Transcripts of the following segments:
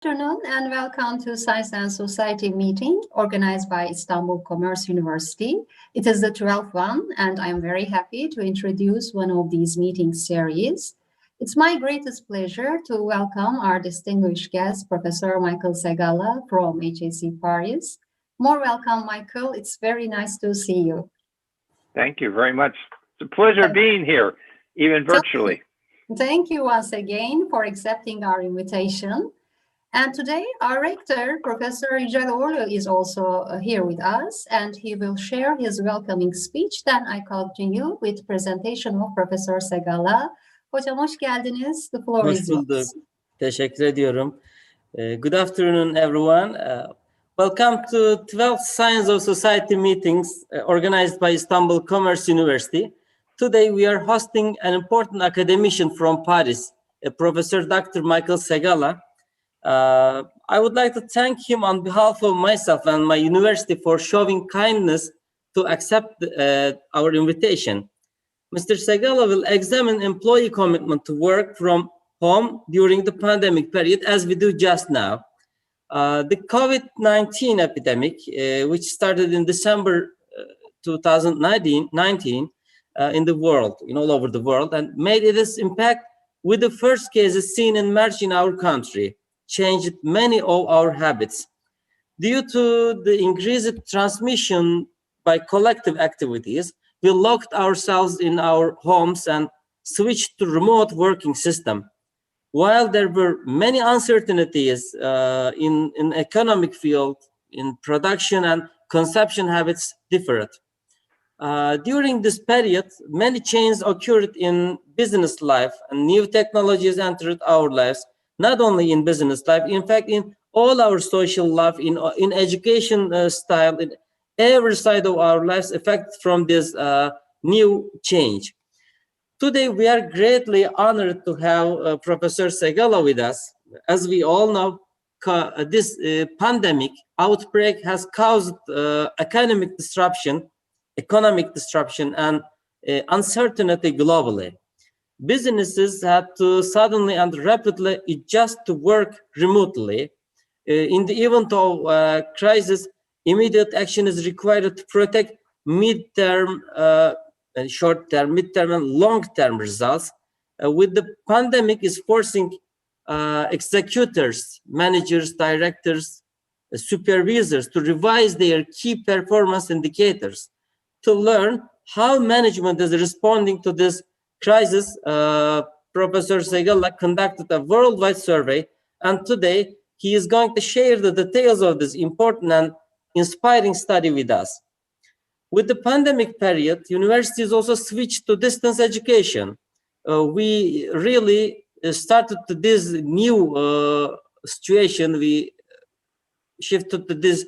afternoon and welcome to Science and Society meeting organized by Istanbul Commerce University. It is the 12th one and I'm very happy to introduce one of these meeting series. It's my greatest pleasure to welcome our distinguished guest, Professor Michael Segalla from HEC Paris. More welcome, Michael. It's very nice to see you. Thank you very much. It's a pleasure being here, even virtually. Thank you once again for accepting our invitation. And today, our rector, Professor İkincisinde, is also here with us, and he will share his welcoming speech. Then I continue with presentation of Professor Segalla. Hocam hoş geldiniz. The floor is yours. Teşekkür ediyorum. Good afternoon, everyone. Welcome to 12th Science of Society meetings organized by Istanbul Commerce University. Today, we are hosting an important academician from Paris, Professor Dr. Michael Segalla. I would like to thank him on behalf of myself and my university for showing kindness to accept our invitation. Mr. Segalla will examine employee commitment to work from home during the pandemic period, as we do just now. The COVID-19 epidemic, which started in December 2019, in the world, all over the world, and made its impact with the first cases seen in March in our country, changed many of our habits. Due to the increased transmission by collective activities, we locked ourselves in our homes and switched to remote working system. While there were many uncertainties in economic field, in production and consumption habits differed. During this period, many changes occurred in business life and new technologies entered our lives, not only in business life, in fact, in all our social life, in education style, in every side of our lives affected from this new change. Today, we are greatly honored to have Professor Segalla with us. As we all know, this pandemic outbreak has caused economic disruption and uncertainty globally. Businesses had to suddenly and rapidly adjust to work remotely. In the event of crisis, immediate action is required to protect mid-term, short-term, mid-term, and long-term results. With the pandemic is forcing executors, managers, directors, supervisors to revise their key performance indicators. To learn how management is responding to this crisis, Professor Segalla conducted a worldwide survey, and today he is going to share the details of this important and inspiring study with us. With the pandemic period, universities also switched to distance education. We really started to this new situation. We shifted to this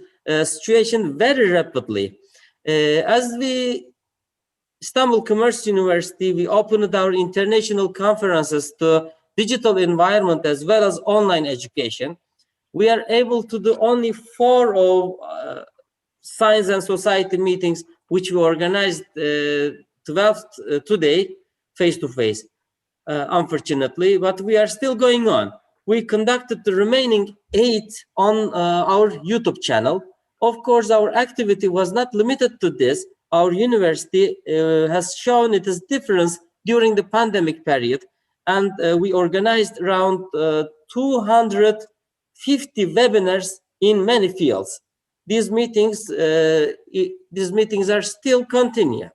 situation very rapidly. As we Istanbul Commerce University, we opened our international conferences to digital environment as well as online education. We are able to do only 4 of science and society meetings, which we organized 12th today, face-to-face, unfortunately, but we are still going on. We conducted the remaining 8 on our YouTube channel. Of course, our activity was not limited to this. Our university has shown its difference during the pandemic period, and we organized around 250 webinars in many fields. These meetings are still continuing.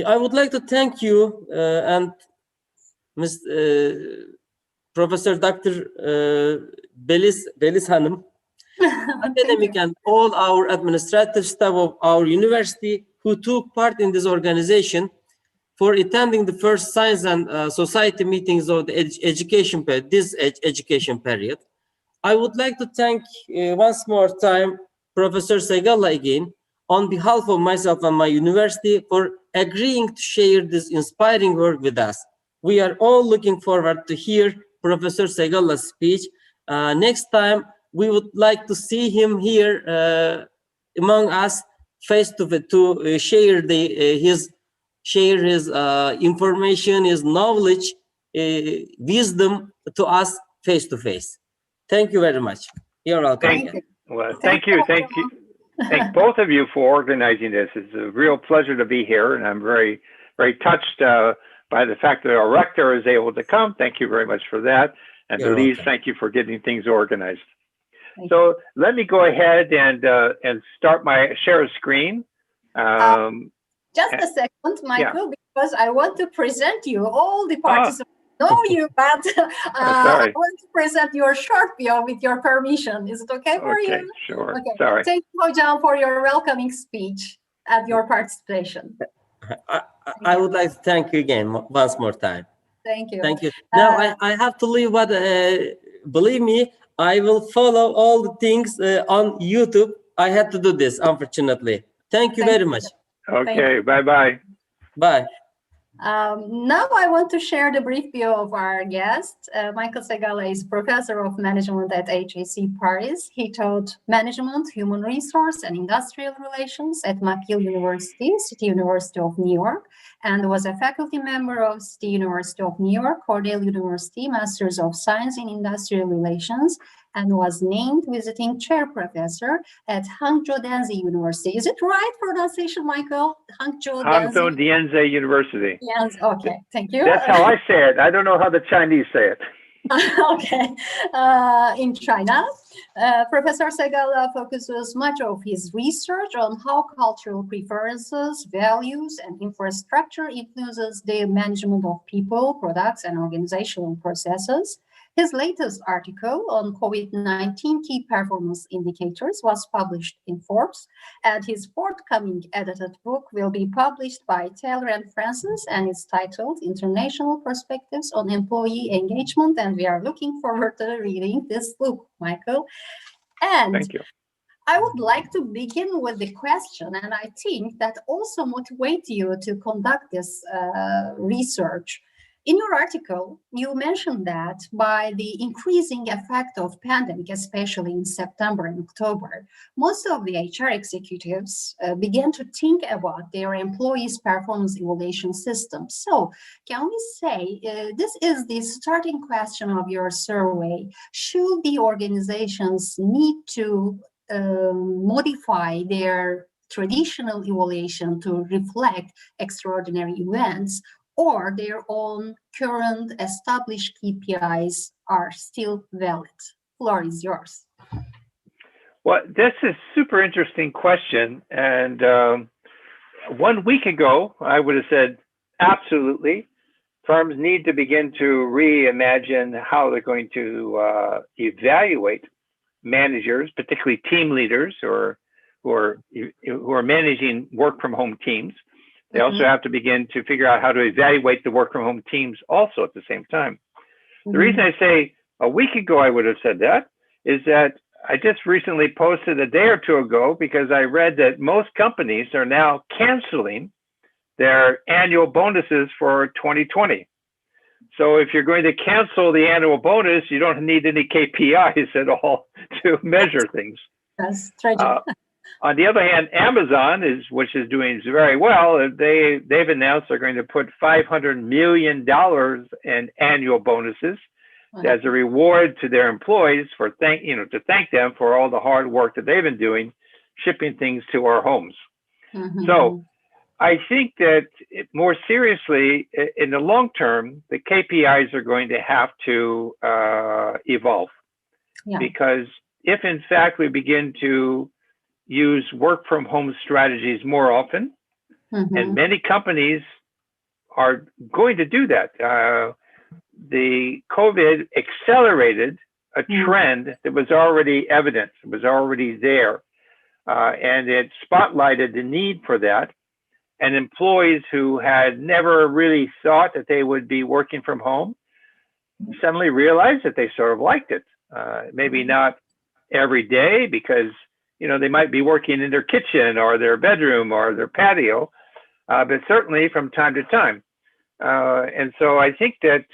I would like to thank you and Professor Dr. Belis Hanım, academic and all our administrative staff of our university who took part in this organization for attending the first science and society meetings of the education period. I would like to thank once more time Professor Segalla again on behalf of myself and my university for agreeing to share this inspiring work with us. We are all looking forward to hear Professor Segalla's speech. Next time, we would like to see him here among us face to face to share his information, his knowledge wisdom to us face to face. Thank you very much. You're welcome. Thank you. Thank both of you for organizing this. It's a real pleasure to be here, and I'm very, very touched by the fact that our rector is able to come. Thank you very much for that. And Elise, thank you for getting things organized. So let me go ahead and start my share screen. Just a second, Michael, because I want to present you all the participants. Know you, but I want to present your short video with your permission. Is it okay for you? Okay, sure. Okay. Sorry. Thank you, Hocam, for your welcoming speech and your participation. I would like to thank you again once more time. Thank you. Thank you. Now I have to leave, but believe me, I will follow all the things on YouTube. I had to do this, unfortunately. Thank you very much. Okay, bye-bye. Bye. Now I want to share the brief view of our guest. Michael Segalla is Professor of Management at HEC Paris. He taught Management, Human Resource, and Industrial Relations at McGill University, City University of New York, and was a faculty member of City University of New York, Cornell University, Masters of Science in Industrial Relations, and was named visiting chair professor at Hangzhou Danzi University. Is it right pronunciation, Michael? Hangzhou Danzi University. Yes, okay, thank you. That's how I say it. I don't know how the Chinese say it. Okay, in China, Professor Segalla focuses much of his research on how cultural preferences, values, and infrastructure influences the management of people, products, and organizational processes. His latest article on COVID-19 key performance indicators was published in Forbes, and his forthcoming edited book will be published by Taylor and Francis, and is titled International Perspectives on Employee Engagement, and we are looking forward to reading this book, Michael. And thank you. I would like to begin with the question, and I think that also motivates you to conduct this research. In your article, you mentioned that by the increasing effect of pandemic, especially in September and October, most of the HR executives began to think about their employees' performance evaluation system. So can we say this is the starting question of your survey? Should the organizations need to modify their traditional evaluation to reflect extraordinary events, or their own current established KPIs are still valid? Floor is yours. Well, this is a super interesting question. And 1 week ago, I would have said, absolutely, firms need to begin to reimagine how they're going to evaluate managers, particularly team leaders who are managing work from home teams. They also have to begin to figure out how to evaluate the work from home teams also at the same time. The reason I say a week ago I would have said that is that I just recently posted a day or two ago because I read that most companies are now canceling their annual bonuses for 2020. So if you're going to cancel the annual bonus, you don't need any KPIs at all to measure things. That's tragic. On the other hand, Amazon, which is doing very well, they've announced they're going to put $500 million in annual bonuses as a reward to their employees for to thank them for all the hard work that they've been doing, shipping things to our homes. So I think that more seriously, in the long term, the KPIs are going to have to evolve, because if in fact we begin to use work from home strategies more often, and many companies are going to do that. The COVID accelerated a trend that was already evident, it was already there, and it spotlighted the need for that. And employees who had never really thought that they would be working from home suddenly realized that they sort of liked it. Maybe not every day, because they might be working in their kitchen or their bedroom or their patio, but certainly from time to time. And so I think that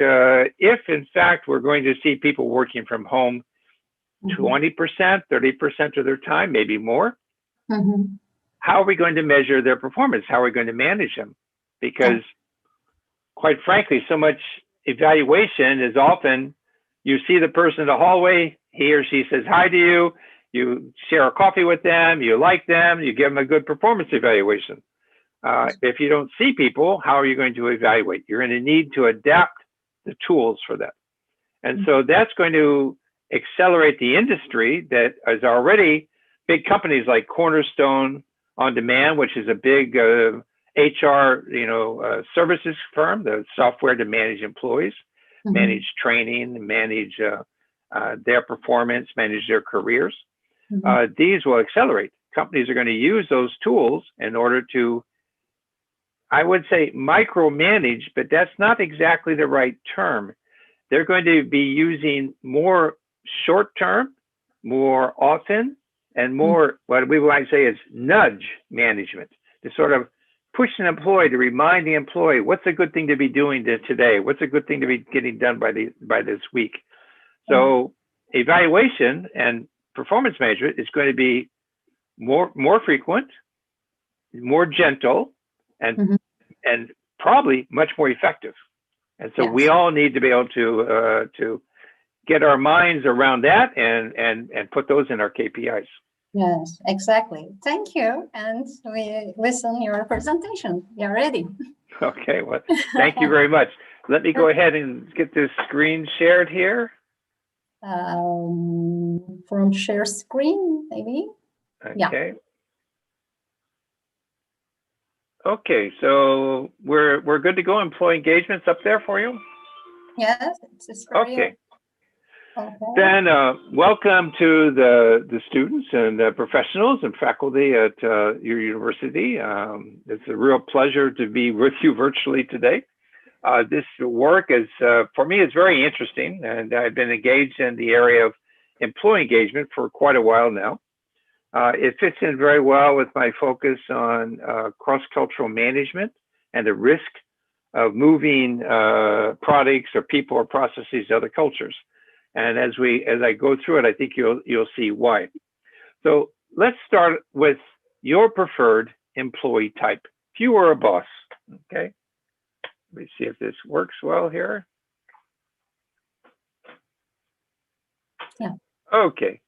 if in fact we're going to see people working from home 20%, 30% of their time, maybe more, how are we going to measure their performance? How are we going to manage them? Because quite frankly, so much evaluation is often you see the person in the hallway, he or she says hi to you, you share a coffee with them, you like them, you give them a good performance evaluation. If you don't see people, how are you going to evaluate? You're going to need to adapt the tools for that. And so that's going to accelerate the industry that is already big companies like Cornerstone On Demand, which is a big HR, services firm, the software to manage employees, manage training, manage their performance, manage their careers. These will accelerate. Companies are going to use those tools in order to, I would say, micromanage, but that's not exactly the right term. They're going to be using more short-term, more often, and more what we might say is nudge management, to sort of push an employee, to remind the employee, what's a good thing to be doing today? What's a good thing to be getting done by this week? So evaluation and performance management is going to be more frequent, more gentle, and probably much more effective. And so we all need to be able to get our minds around that and put those in our KPIs. Yes, exactly. Thank you. And we listen your presentation. You're ready. Okay, well, thank you very much. Let me go ahead and get this screen shared here. From share screen, maybe. Okay. Yeah. Okay, so we're good to go. Employee engagement's up there for you? Yes, it's for you. Okay. Then welcome to the students and the professionals and faculty at your university. It's a real pleasure to be with you virtually today. This work is, for me, it's very interesting, and I've been engaged in the area of employee engagement for quite a while now. It fits in very well with my focus on cross-cultural management and the risk of moving products or people or processes to other cultures. And as I go through it, I think you'll see why. So let's start with your preferred employee type. If you were a boss, okay? Let me see if this works well here. Yeah. Okay.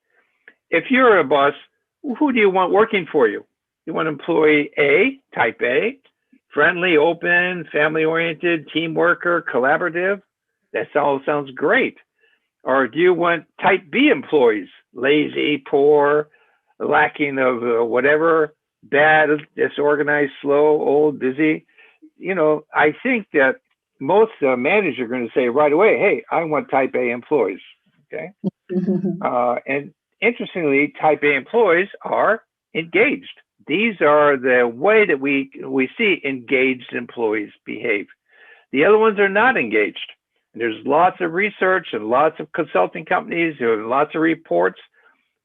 If you're a boss, who do you want working for you? You want employee A, type A, friendly, open, family-oriented, team worker, collaborative? That all sounds great. Or do you want type B employees, lazy, poor, lacking of whatever, bad, disorganized, slow, old, busy? I think that most managers are going to say right away, hey, I want type A employees, okay? And interestingly, type A employees are engaged. These are the way that we see engaged employees behave. The other ones are not engaged. And there's lots of research and lots of consulting companies and lots of reports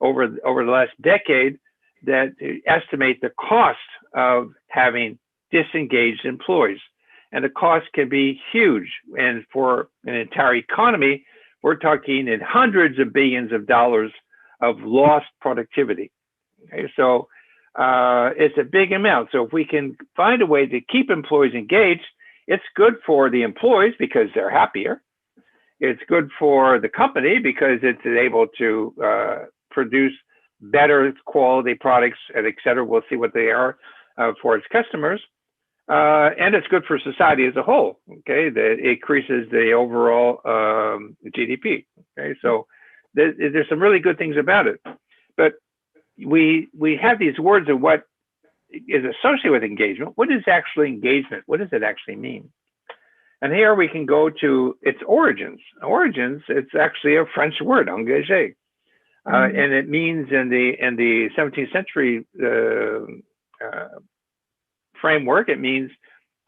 over the last decade that estimate the cost of having disengaged employees. And the cost can be huge. And for an entire economy, we're talking in hundreds of billions of dollars of lost productivity. Okay, so it's a big amount. So if we can find a way to keep employees engaged, it's good for the employees because they're happier. It's good for the company because it's able to produce better quality products, and et cetera. We'll see what they are for its customers. And it's good for society as a whole. Okay, it increases the overall GDP. Okay, so there's some really good things about it. But we have these words of what is associated with engagement. What is actually engagement? What does it actually mean? And here we can go to its origins. Origins, it's actually a French word, engagé. And it means in the 17th century framework, it means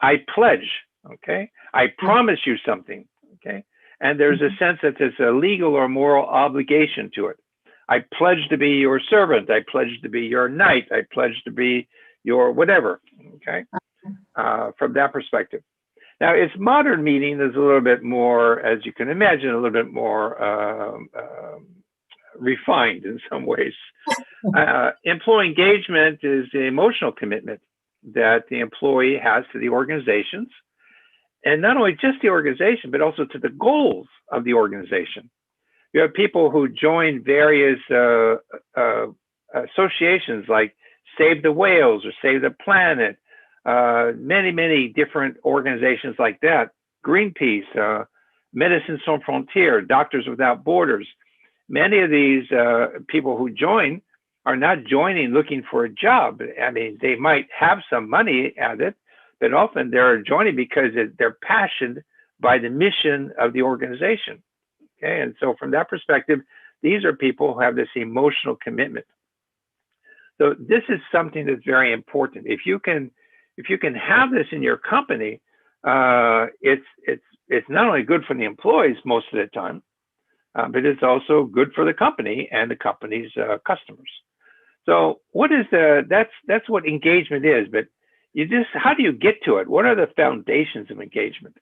I pledge, okay? I promise you something, okay? And there's a sense that there's a legal or moral obligation to it. I pledge to be your servant. I pledge to be your knight. I pledge to be your whatever, okay? From that perspective. Now, its modern meaning is a little bit more, as you can imagine, a little bit more refined in some ways. Employee engagement is the emotional commitment that the employee has to the organizations and not only just the organization, but also to the goals of the organization. You have people who join various associations like Save the Whales or Save the Planet, many different organizations like that. Greenpeace, Médecins Sans Frontières, Doctors Without Borders. Many of these people who join are not joining looking for a job. I mean, they might have some money at it, but often they're joining because they're passionate by the mission of the organization. Okay, and so from that perspective, these are people who have this emotional commitment. So this is something that's very important. If you can have this in your company, it's not only good for the employees most of the time, but it's also good for the company and the company's customers. So what is that's what engagement is, but how do you get to it? What are the foundations of engagement?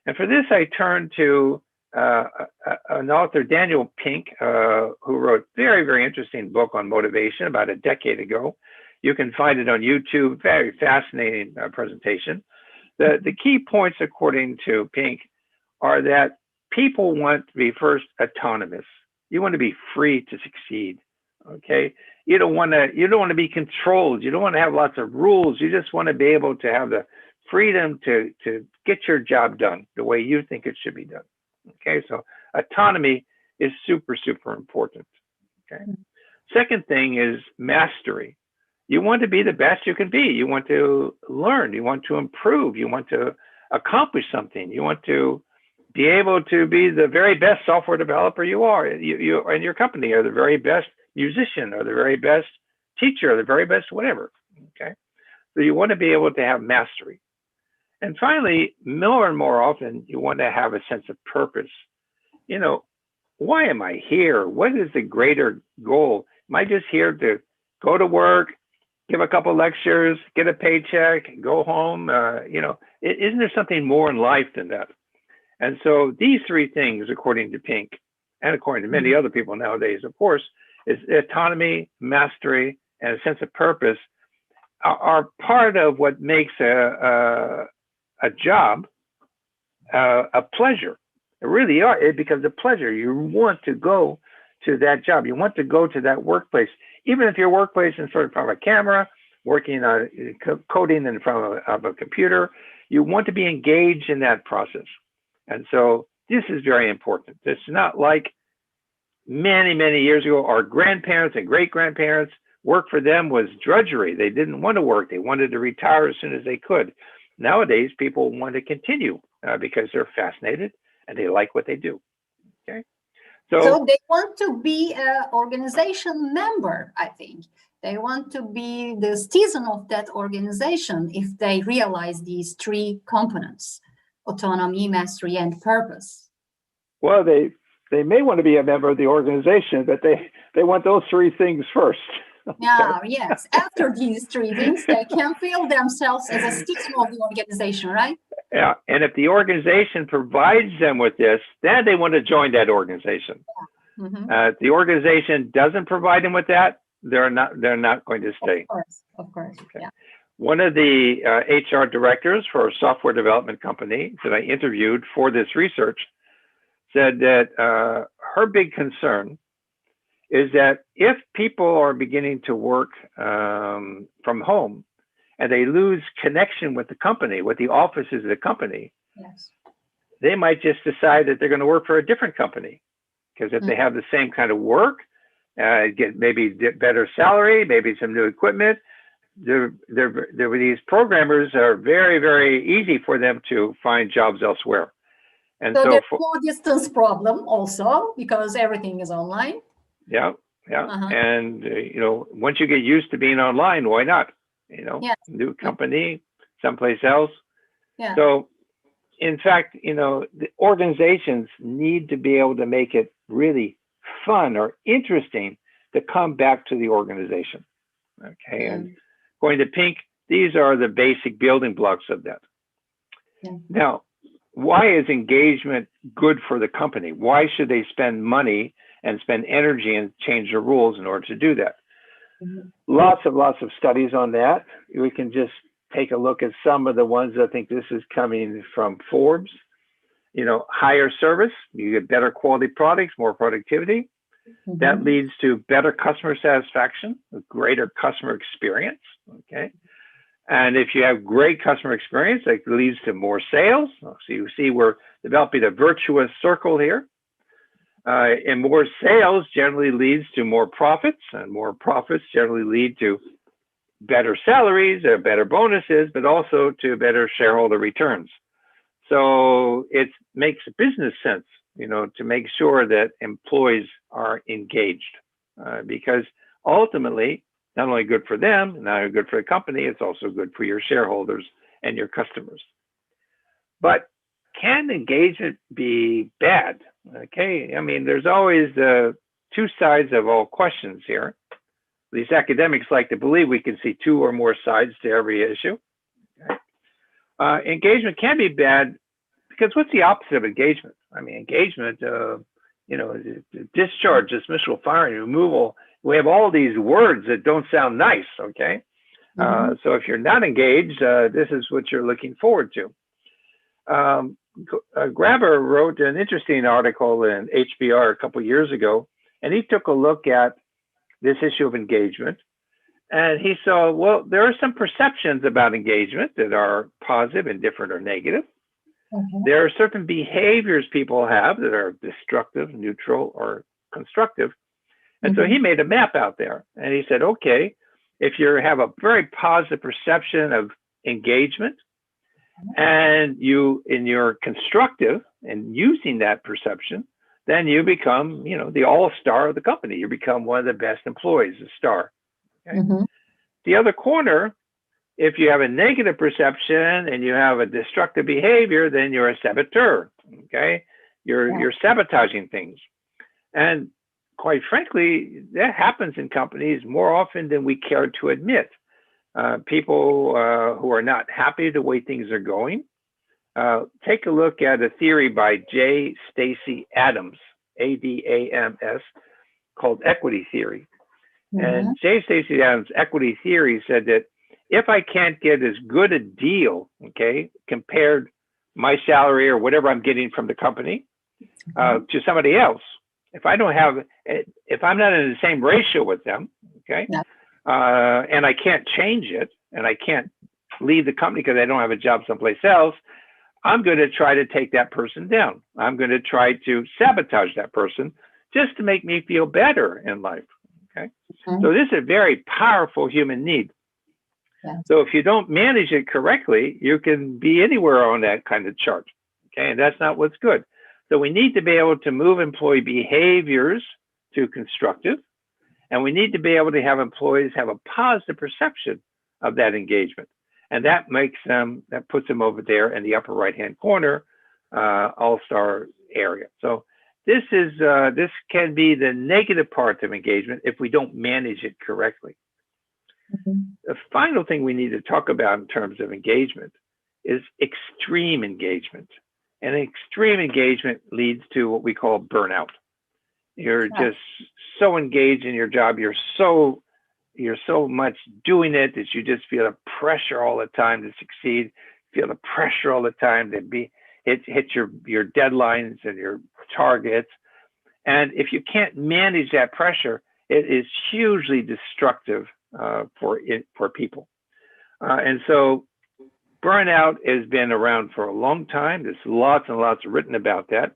And for this, I turn to an author, Daniel Pink, who wrote a very interesting book on motivation about a decade ago. You can find it on YouTube, very fascinating presentation. The key points, according to Pink, are that people want to be first autonomous. You want to be free to succeed. Okay, you don't want to be controlled. You don't want to have lots of rules. You just want to be able to have the freedom to get your job done the way you think it should be done. Okay, so autonomy is super important. Okay, second thing is mastery. You want to be the best you can be. You want to learn. You want to improve. You want to accomplish something. You want to be able to be the very best software developer you are. You and your company are the very best musician or the very best teacher or the very best whatever. Okay, so you want to be able to have mastery. And finally, more and more often, you want to have a sense of purpose. You know, why am I here? What is the greater goal? Am I just here to go to work, give a couple lectures, get a paycheck, go home? You know, isn't there something more in life than that? And so these three things, according to Pink, and according to many other people nowadays, of course, is autonomy, mastery, and a sense of purpose are part of what makes a job a pleasure. It really are. It becomes a pleasure. You want to go to that job. You want to go to that workplace, even if your workplace is in front of a camera, working on coding in front of a computer. You want to be engaged in that process. And so this is very important. It's not like many years ago, our grandparents and great-grandparents, work for them was drudgery. They didn't want to work. They wanted to retire as soon as they could. Nowadays, people want to continue because they're fascinated and they like what they do. Okay, so they want to be an organization member. I think they want to be the citizen of that organization if they realize these three components: autonomy, mastery, and purpose. Well, they may want to be a member of the organization, but they want those three things first. Yeah, yes. After these three things, they can feel themselves as a citizen of the organization, right? Yeah, and if the organization provides them with this, then they want to join that organization. Yeah. Mm-hmm. If the organization doesn't provide them with that, they're not going to stay. Of course. Okay. Yeah. One of the HR directors for a software development company that I interviewed for this research said that her big concern is that if people are beginning to work from home and they lose connection with the company, with the offices of the company, yes, they might just decide that they're going to work for a different company. Because if they have the same kind of work, get maybe better salary, maybe some new equipment, these programmers are very easy for them to find jobs elsewhere. And so there's no distance problem also because everything is online. Yeah. And, you know, once you get used to being online, why not? You know, yes. New company, someplace else. Yeah. So, in fact, you know, the organizations need to be able to make it really fun or interesting to come back to the organization. Okay. And going to Pink, these are the basic building blocks of that. Yeah. Now, why is engagement good for the company? Why should they spend money and spend energy and change the rules in order to do that? Mm-hmm. Lots of studies on that. We can just take a look at some of the ones. I think this is coming from Forbes. You know, higher service, you get better quality products, more productivity. Mhm. That leads to better customer satisfaction, a greater customer experience, okay? And if you have great customer experience, that leads to more sales. So you see we're developing a virtuous circle here. And more sales generally leads to more profits, and more profits generally lead to better salaries or better bonuses, but also to better shareholder returns. So it makes business sense, you know, to make sure that employees are engaged, because ultimately, not only good for them, not only good for the company, it's also good for your shareholders and your customers. But can engagement be bad? Okay, I mean, there's always two sides of all questions here. These academics like to believe we can see two or more sides to every issue. Okay? Engagement can be bad because what's the opposite of engagement? I mean, engagement, you know, discharge, dismissal, firing, removal. We have all these words that don't sound nice, okay? Mm-hmm. So if you're not engaged, this is what you're looking forward to. Graber wrote an interesting article in HBR a couple of years ago, and he took a look at this issue of engagement. And he saw, well, there are some perceptions about engagement that are positive, indifferent, or negative. Okay. There are certain behaviors people have that are destructive, neutral, or constructive. And so he made a map out there. And he said, okay, if you have a very positive perception of engagement, and you're constructive and using that perception, then you become, you know, the all-star of the company. You become one of the best employees, a star. Okay? Mm-hmm. The other corner, if you have a negative perception and you have a destructive behavior, then you're a saboteur. Okay, you're sabotaging things, and quite frankly, that happens in companies more often than we care to admit. People who are not happy the way things are going. Take a look at a theory by J. Stacy Adams, A-D-A-M-S, called equity theory. Mm-hmm. And J. Stacy Adams' equity theory said that if I can't get as good a deal, okay, compared my salary or whatever I'm getting from the company to somebody else, if I'm not in the same ratio with them, okay, and I can't change it, and I can't leave the company because I don't have a job someplace else, I'm going to try to take that person down. I'm going to try to sabotage that person just to make me feel better in life. Okay. So this is a very powerful human need. Yeah. So if you don't manage it correctly, you can be anywhere on that kind of chart. Okay. And that's not what's good. So we need to be able to move employee behaviors to constructive. And we need to be able to have employees have a positive perception of that engagement. And that makes them, that puts them over there in the upper right-hand corner, all-star area. So this can be the negative part of engagement if we don't manage it correctly. Mm-hmm. The final thing we need to talk about in terms of engagement is extreme engagement. And extreme engagement leads to what we call burnout. You're just so engaged in your job. You're so much doing it that you just feel the pressure all the time to succeed. Feel the pressure all the time to hit your deadlines and your targets. And if you can't manage that pressure, it is hugely destructive for people. And so burnout has been around for a long time. There's lots and lots written about that.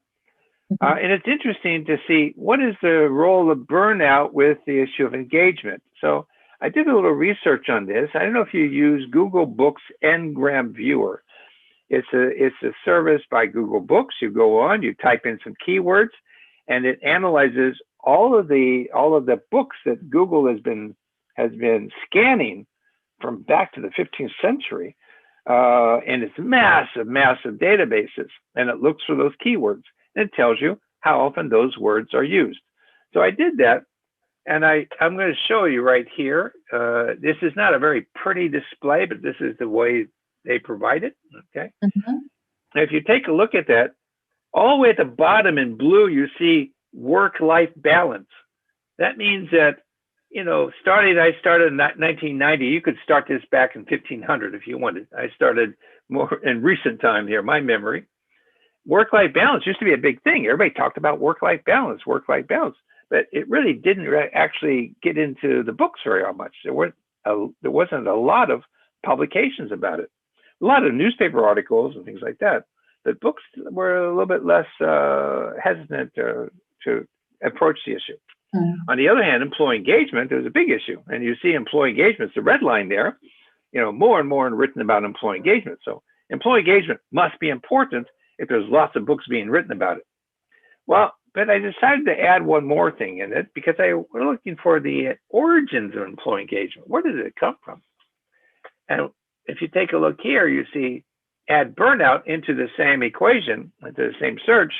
And it's interesting to see what is the role of burnout with the issue of engagement. So I did a little research on this. I don't know if you use Google Books Ngram Viewer. It's a service by Google Books. You go on, you type in some keywords, and it analyzes all of the books that Google has been scanning from back to the 15th century. And it's massive databases, and it looks for those keywords. And it tells you how often those words are used. So I did that, and I'm going to show you right here. This is not a very pretty display, but this is the way they provide it. Okay. Mm-hmm. Now, if you take a look at that, all the way at the bottom in blue, you see work-life balance. That means that I started in 1990. You could start this back in 1500 if you wanted. I started more in recent time here, my memory. Work-life balance used to be a big thing. Everybody talked about work-life balance, but it really didn't actually get into the books very much. There wasn't a lot of publications about it. A lot of newspaper articles and things like that, but books were a little bit less hesitant to approach the issue. On the other hand, employee engagement is a big issue, and you see employee engagement, the red line there, more and more written about employee engagement. So employee engagement must be important if there's lots of books being written about it. Well, but I decided to add one more thing in it because I was looking for the origins of employee engagement. Where did it come from? And if you take a look here, you see add burnout into the same equation, into the same search,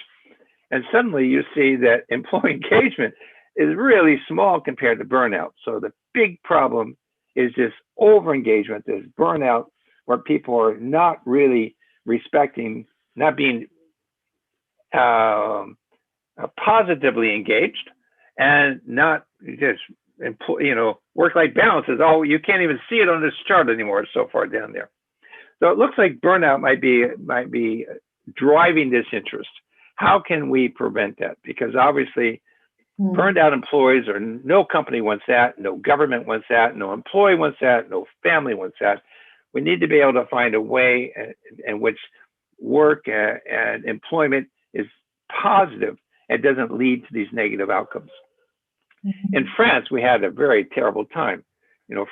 and suddenly you see that employee engagement is really small compared to burnout. So the big problem is this over-engagement, this burnout, where people are not really respecting, not being positively engaged, and not just, work-life balance is all, you can't even see it on this chart anymore. It's so far down there. So it looks like burnout might be driving this interest. How can we prevent that? Because obviously, burned out employees, or no company wants that, no government wants that, no employee wants that, no family wants that. We need to be able to find a way in which work and employment is positive and doesn't lead to these negative outcomes. In France, we had a very terrible time.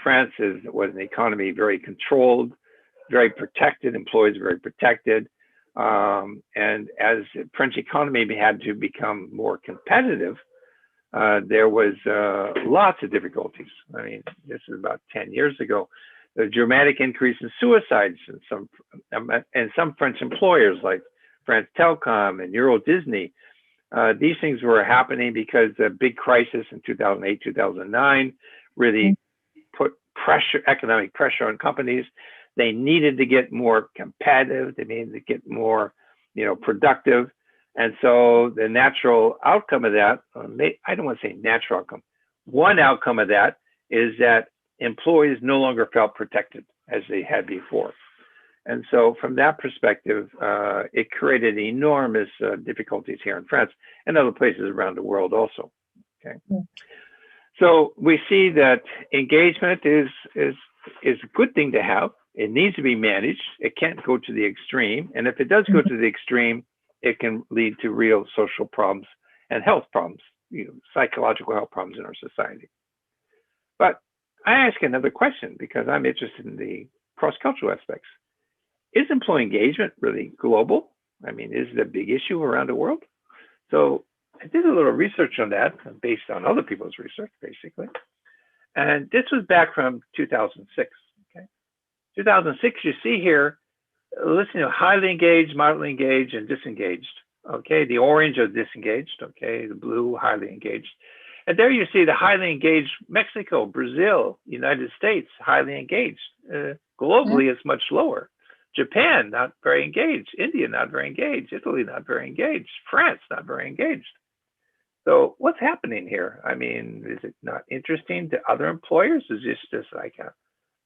France was an economy very controlled, very protected, employees very protected. And as the French economy had to become more competitive, there was lots of difficulties. I mean, this is about 10 years ago. The dramatic increase in suicides and some French employers like France Telecom and Euro Disney. These things were happening because the big crisis in 2008, 2009 really put economic pressure on companies. They needed to get more competitive. They needed to get more, productive. And so the natural outcome of that, I don't want to say natural outcome. One outcome of that is that employees no longer felt protected as they had before. And so from that perspective, it created enormous difficulties here in France and other places around the world also. Okay. So we see that engagement is a good thing to have. It needs to be managed. It can't go to the extreme. And if it does go to the extreme, it can lead to real social problems and health problems, psychological health problems in our society. But I ask another question because I'm interested in the cross-cultural aspects. Is employee engagement really global? I mean, is it a big issue around the world? So I did a little research on that based on other people's research, basically. And this was back from 2006. Okay, 2006, you see here, listen to highly engaged, moderately engaged, and disengaged. Okay, the orange are disengaged. Okay, the blue, highly engaged. And there you see the highly engaged Mexico, Brazil, United States, highly engaged. Globally, it's much lower. Japan, not very engaged. India, not very engaged. Italy, not very engaged. France, not very engaged. So what's happening here? I mean, is it not interesting to other employers? Is this just like a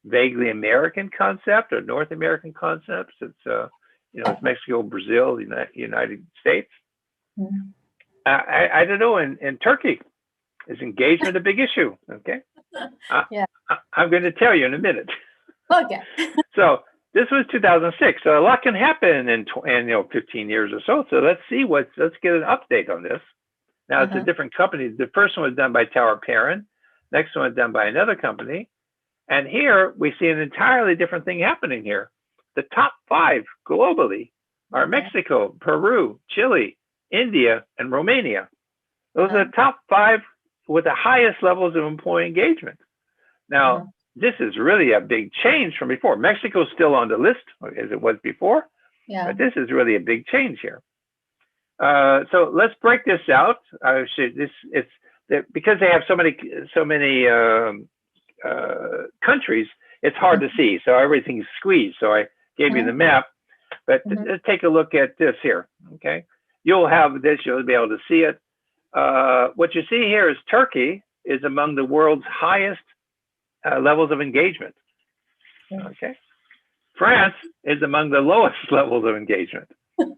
vaguely American concept or North American concepts? It's, it's Mexico, Brazil, United States. I don't know. In Turkey, is engagement a big issue? Okay. Yeah. I'm going to tell you in a minute. Okay. So this was 2006. So a lot can happen in 15 years or so. So let's get an update on this. Now it's a different company. The first one was done by Tower Perrin. Next one was done by another company. And here we see an entirely different thing happening here. The top 5 globally are Mexico, Peru, Chile, India, and Romania. Those are the top 5 with the highest levels of employee engagement. Now, this is really a big change from before. Mexico's still on the list as it was before, but this is really a big change here. So let's break this out. Because they have so many countries, it's hard to see. So everything's squeezed. So I gave you the map, but let's take a look at this here. Okay, you'll have this. You'll be able to see it. What you see here is Turkey. is among the world's highest levels of engagement. Okay. France is among the lowest levels of engagement.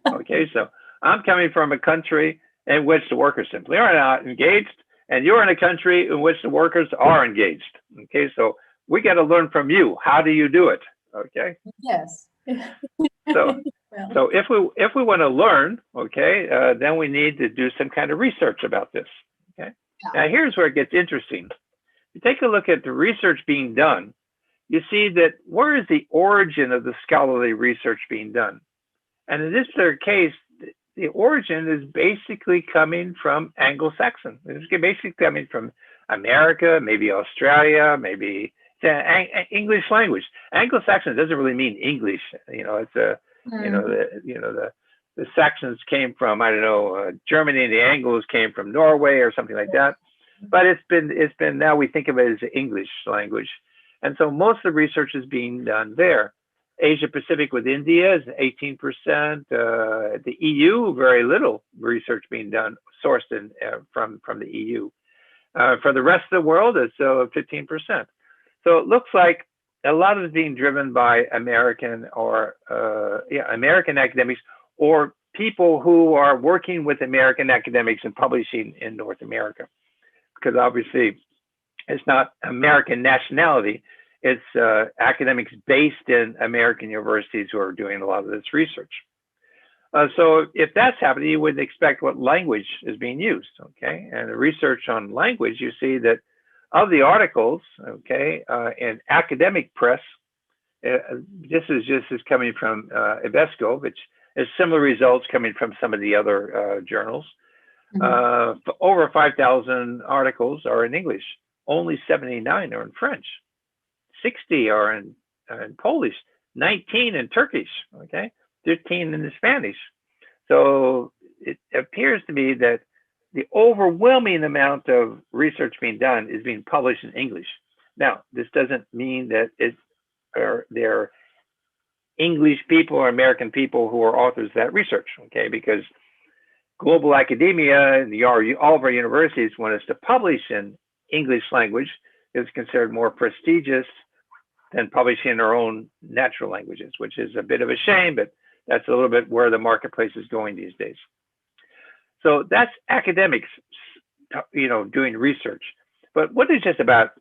Okay, so I'm coming from a country in which the workers simply are not engaged, and you're in a country in which the workers are engaged. Okay, so we got to learn from you. How do you do it? Okay. Yes. So, so if we want to learn, okay, then we need to do some kind of research about this. Okay. Now here's where it gets interesting. You take a look at the research being done. You see that where is the origin of the scholarly research being done? And in this particular case, the origin is basically coming from Anglo-Saxon. It's basically coming from America, maybe Australia, maybe English language. Anglo-Saxon doesn't really mean English. You know, it's a the Saxons came from, I don't know, Germany, and the Anglos came from Norway or something like that. But it's been now we think of it as English language. And so most of the research is being done there. Asia Pacific with India is 18%. The EU, very little research being done, sourced from the EU. For the rest of the world, it's 15%. So it looks like a lot of it is being driven by American or American academics or people who are working with American academics and publishing in North America, because obviously it's not American nationality. It's academics based in American universities who are doing a lot of this research. So if that's happening, you would expect what language is being used, okay? And the research on language, you see that of the articles, okay, in academic press, this is coming from Invesco, which is similar results coming from some of the other journals. Over 5,000 articles are in English. Only 79 are in French. 60 are in Polish, 19 in Turkish, okay, 15 in Spanish. So it appears to me that the overwhelming amount of research being done is being published in English. Now, this doesn't mean that they're English people or American people who are authors of that research, okay, because global academia and all of our universities want us to publish in English language. It's considered more prestigious than publishing in our own natural languages, which is a bit of a shame, but that's a little bit where the marketplace is going these days. So that's academics, you know, doing research. But what is just about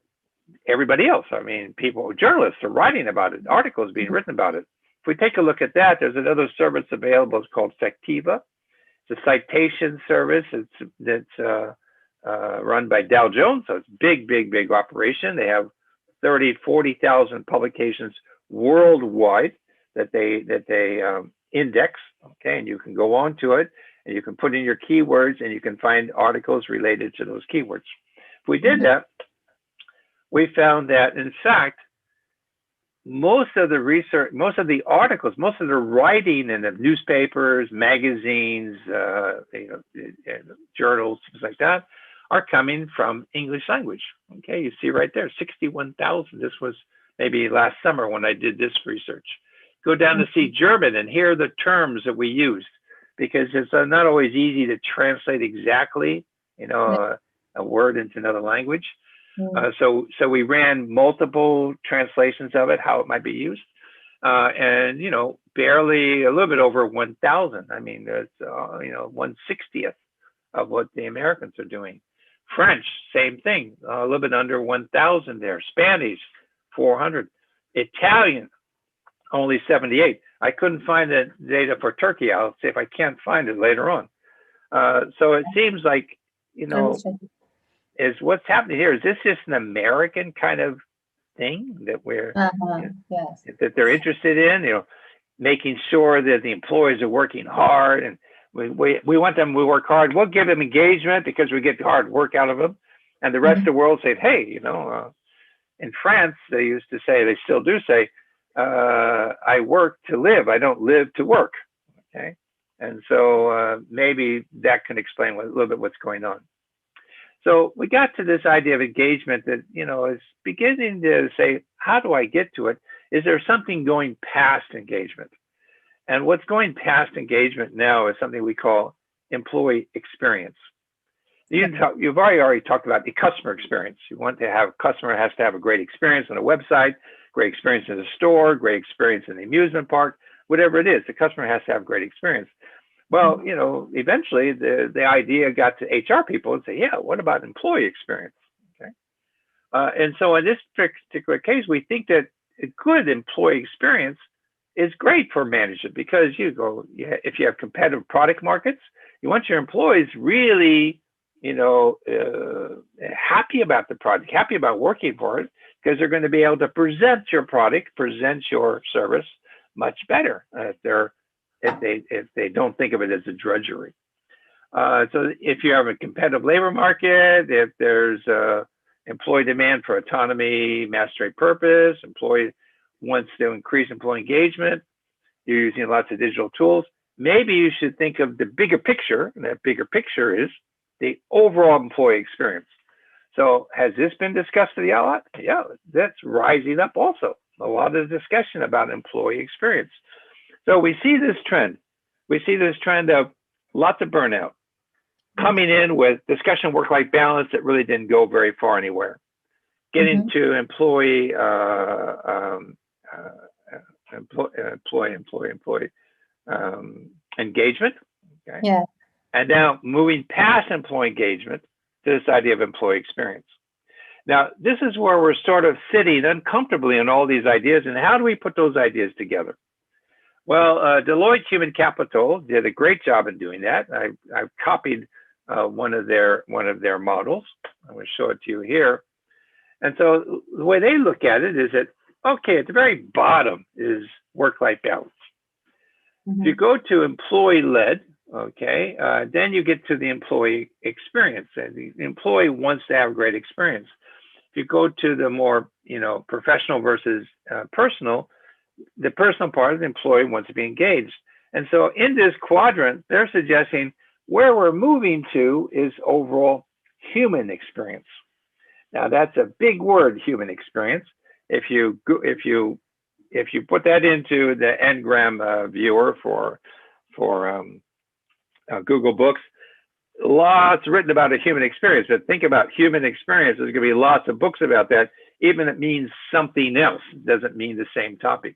everybody else? I mean, journalists are writing about it, articles being written about it. If we take a look at that, there's another service available. It's called Factiva. It's a citation service. That's run by Dow Jones. So it's big operation. They have 40,000 publications worldwide that they index, okay, and you can go on to it and you can put in your keywords and you can find articles related to those keywords. If we did that, we found that in fact, most of the research, most of the articles, most of the writing in the newspapers, magazines, journals, things like that, are coming from English language. Okay, you see right there, 61,000. This was maybe last summer when I did this research. Go down to see German and hear the terms that we used, because it's not always easy to translate exactly, you know, a word into another language. So we ran multiple translations of it, how it might be used, and you know, barely a little bit over 1,000. I mean, there's 1/60th of what the Americans are doing. French, same thing, a little bit under 1,000 there. Spanish, 400. Italian, only 78. I couldn't find the data for Turkey. I'll see if I can't find it later on. So it seems like, you know, is what's happening here. Is this just an American kind of thing that we're, yes, that they're interested in, you know, making sure that the employees are working hard, and we want them to work hard. We'll give them engagement because we get hard work out of them. And the rest of the world said, hey, you know, in France, they used to say, they still do say, I work to live. I don't live to work. Okay. And so maybe that can explain a little bit what's going on. So we got to this idea of engagement that, you know, is beginning to say, how do I get to it? Is there something going past engagement? And what's going past engagement now is something we call employee experience. You've already talked about the customer experience. You want to have customer has to have a great experience on a website, great experience in the store, great experience in the amusement park, whatever it is. The customer has to have great experience. Well, you know, eventually the idea got to HR people and say, yeah, what about employee experience? Okay. And so in this particular case, we think that a good employee experience is great for management because if you have competitive product markets, you want your employees really, you know, happy about the product, happy about working for it, because they're going to be able to present your product, present your service much better if they don't think of it as a drudgery. So if you have a competitive labor market, if there's employee demand for autonomy, mastery, purpose, employee wants to increase employee engagement, you're using lots of digital tools, maybe you should think of the bigger picture, and that bigger picture is the overall employee experience. So has this been discussed a lot? Yeah, that's rising up also. A lot of discussion about employee experience. So we see this trend. We see this trend of lots of burnout coming in with discussion work-life balance that really didn't go very far anywhere. Getting to employee engagement. Okay? Yeah. And now moving past employee engagement to this idea of employee experience. Now, this is where we're sort of sitting uncomfortably in all these ideas, and how do we put those ideas together? Well, Deloitte Human Capital did a great job in doing that. I've copied one of their models. I'm going to show it to you here. And so the way they look at it is that, okay, at the very bottom is work-life balance. If you go to employee-led, okay, then you get to the employee experience. And the employee wants to have a great experience. If you go to the more, you know, professional versus personal, the personal part of the employee wants to be engaged. And so in this quadrant, they're suggesting where we're moving to is overall human experience. Now that's a big word, human experience. If you put that into the Ngram viewer for Google Books, lots written about a human experience. But think about human experience. There's going to be lots of books about that. Even if it means something else, it doesn't mean the same topic.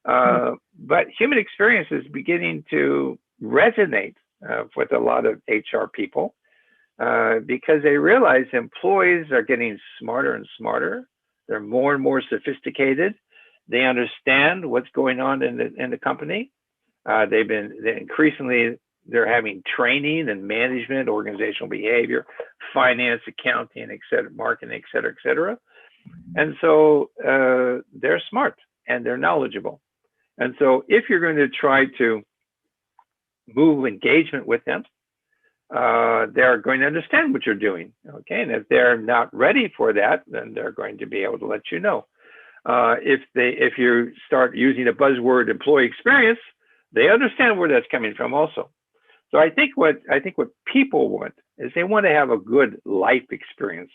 But human experience is beginning to resonate with a lot of HR people because they realize employees are getting smarter and smarter. They're more and more sophisticated. They understand what's going on in the company. They're having training and management, organizational behavior, finance, accounting, et cetera, marketing, et cetera, et cetera. And so they're smart and they're knowledgeable. And so if you're going to try to move engagement with them, they're going to understand what you're doing. Okay, and if they're not ready for that, then they're going to be able to let you know. If you start using a buzzword employee experience, they understand where that's coming from also. So I think what people want is they want to have a good life experience,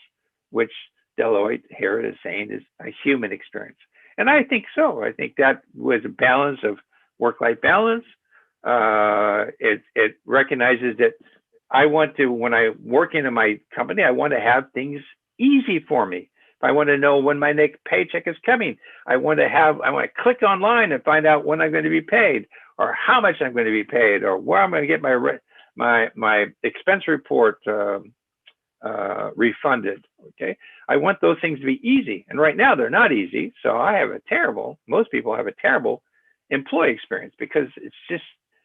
which Deloitte here is saying is a human experience. And I think so. I think that was a balance of work-life balance. It recognizes that I want to, when I work in my company, I want to have things easy for me. If I want to know when my next paycheck is coming, I want to click online and find out when I'm going to be paid, or how much I'm going to be paid, or where I'm going to get my expense report refunded. Okay, I want those things to be easy, and right now they're not easy. So most people have a terrible employee experience because it's just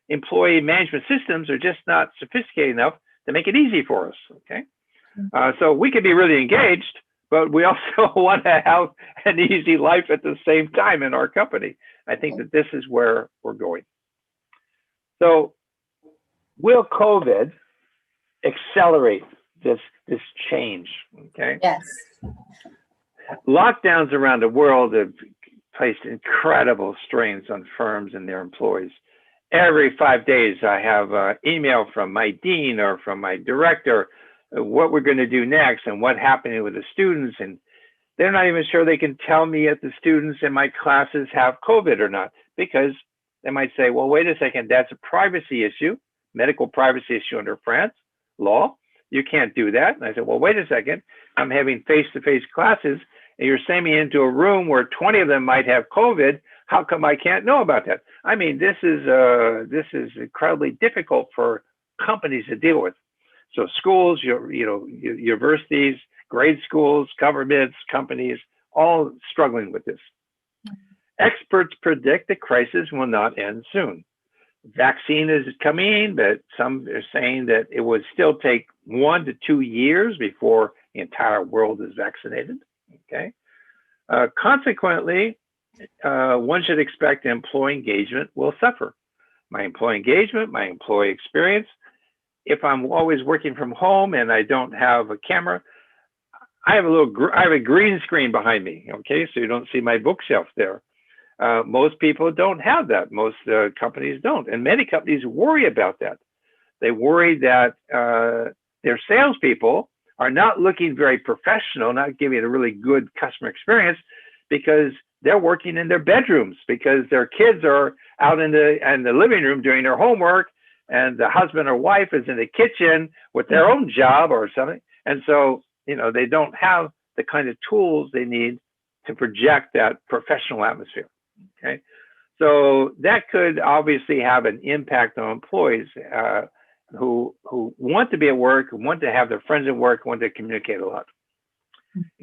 employee management systems are just not sophisticated enough to make it easy for us. Okay, so we could be really engaged, but we also want to have an easy life at the same time in our company. I think that this is where we're going. So will COVID accelerate this change? Okay. Yes. Lockdowns around the world have placed incredible strains on firms and their employees. Every 5 days, I have an email from my dean or from my director, what we're going to do next and what's happening with the students. And they're not even sure they can tell me if the students in my classes have COVID or not, because they might say, well, wait a second, that's a privacy issue, medical privacy issue under France law. You can't do that. And I said, well, wait a second. I'm having face-to-face classes, and you're sending me into a room where 20 of them might have COVID. How come I can't know about that? I mean, this is incredibly difficult for companies to deal with. So schools, universities, grade schools, governments, companies, all struggling with this. Experts predict the crisis will not end soon. Vaccine is coming, but some are saying that it would still take 1 to 2 years before the entire world is vaccinated. Okay. Consequently, one should expect employee engagement will suffer. My employee engagement, my employee experience. If I'm always working from home and I don't have a camera, I have a green screen behind me. Okay, so you don't see my bookshelf there. Most people don't have that. Most companies don't, and many companies worry about that. They worry that their salespeople are not looking very professional, not giving a really good customer experience, because they're working in their bedrooms, because their kids are out in the living room doing their homework, and the husband or wife is in the kitchen with their own job or something. And so, they don't have the kind of tools they need to project that professional atmosphere. Okay, so that could obviously have an impact on employees who want to be at work, want to have their friends at work, want to communicate a lot.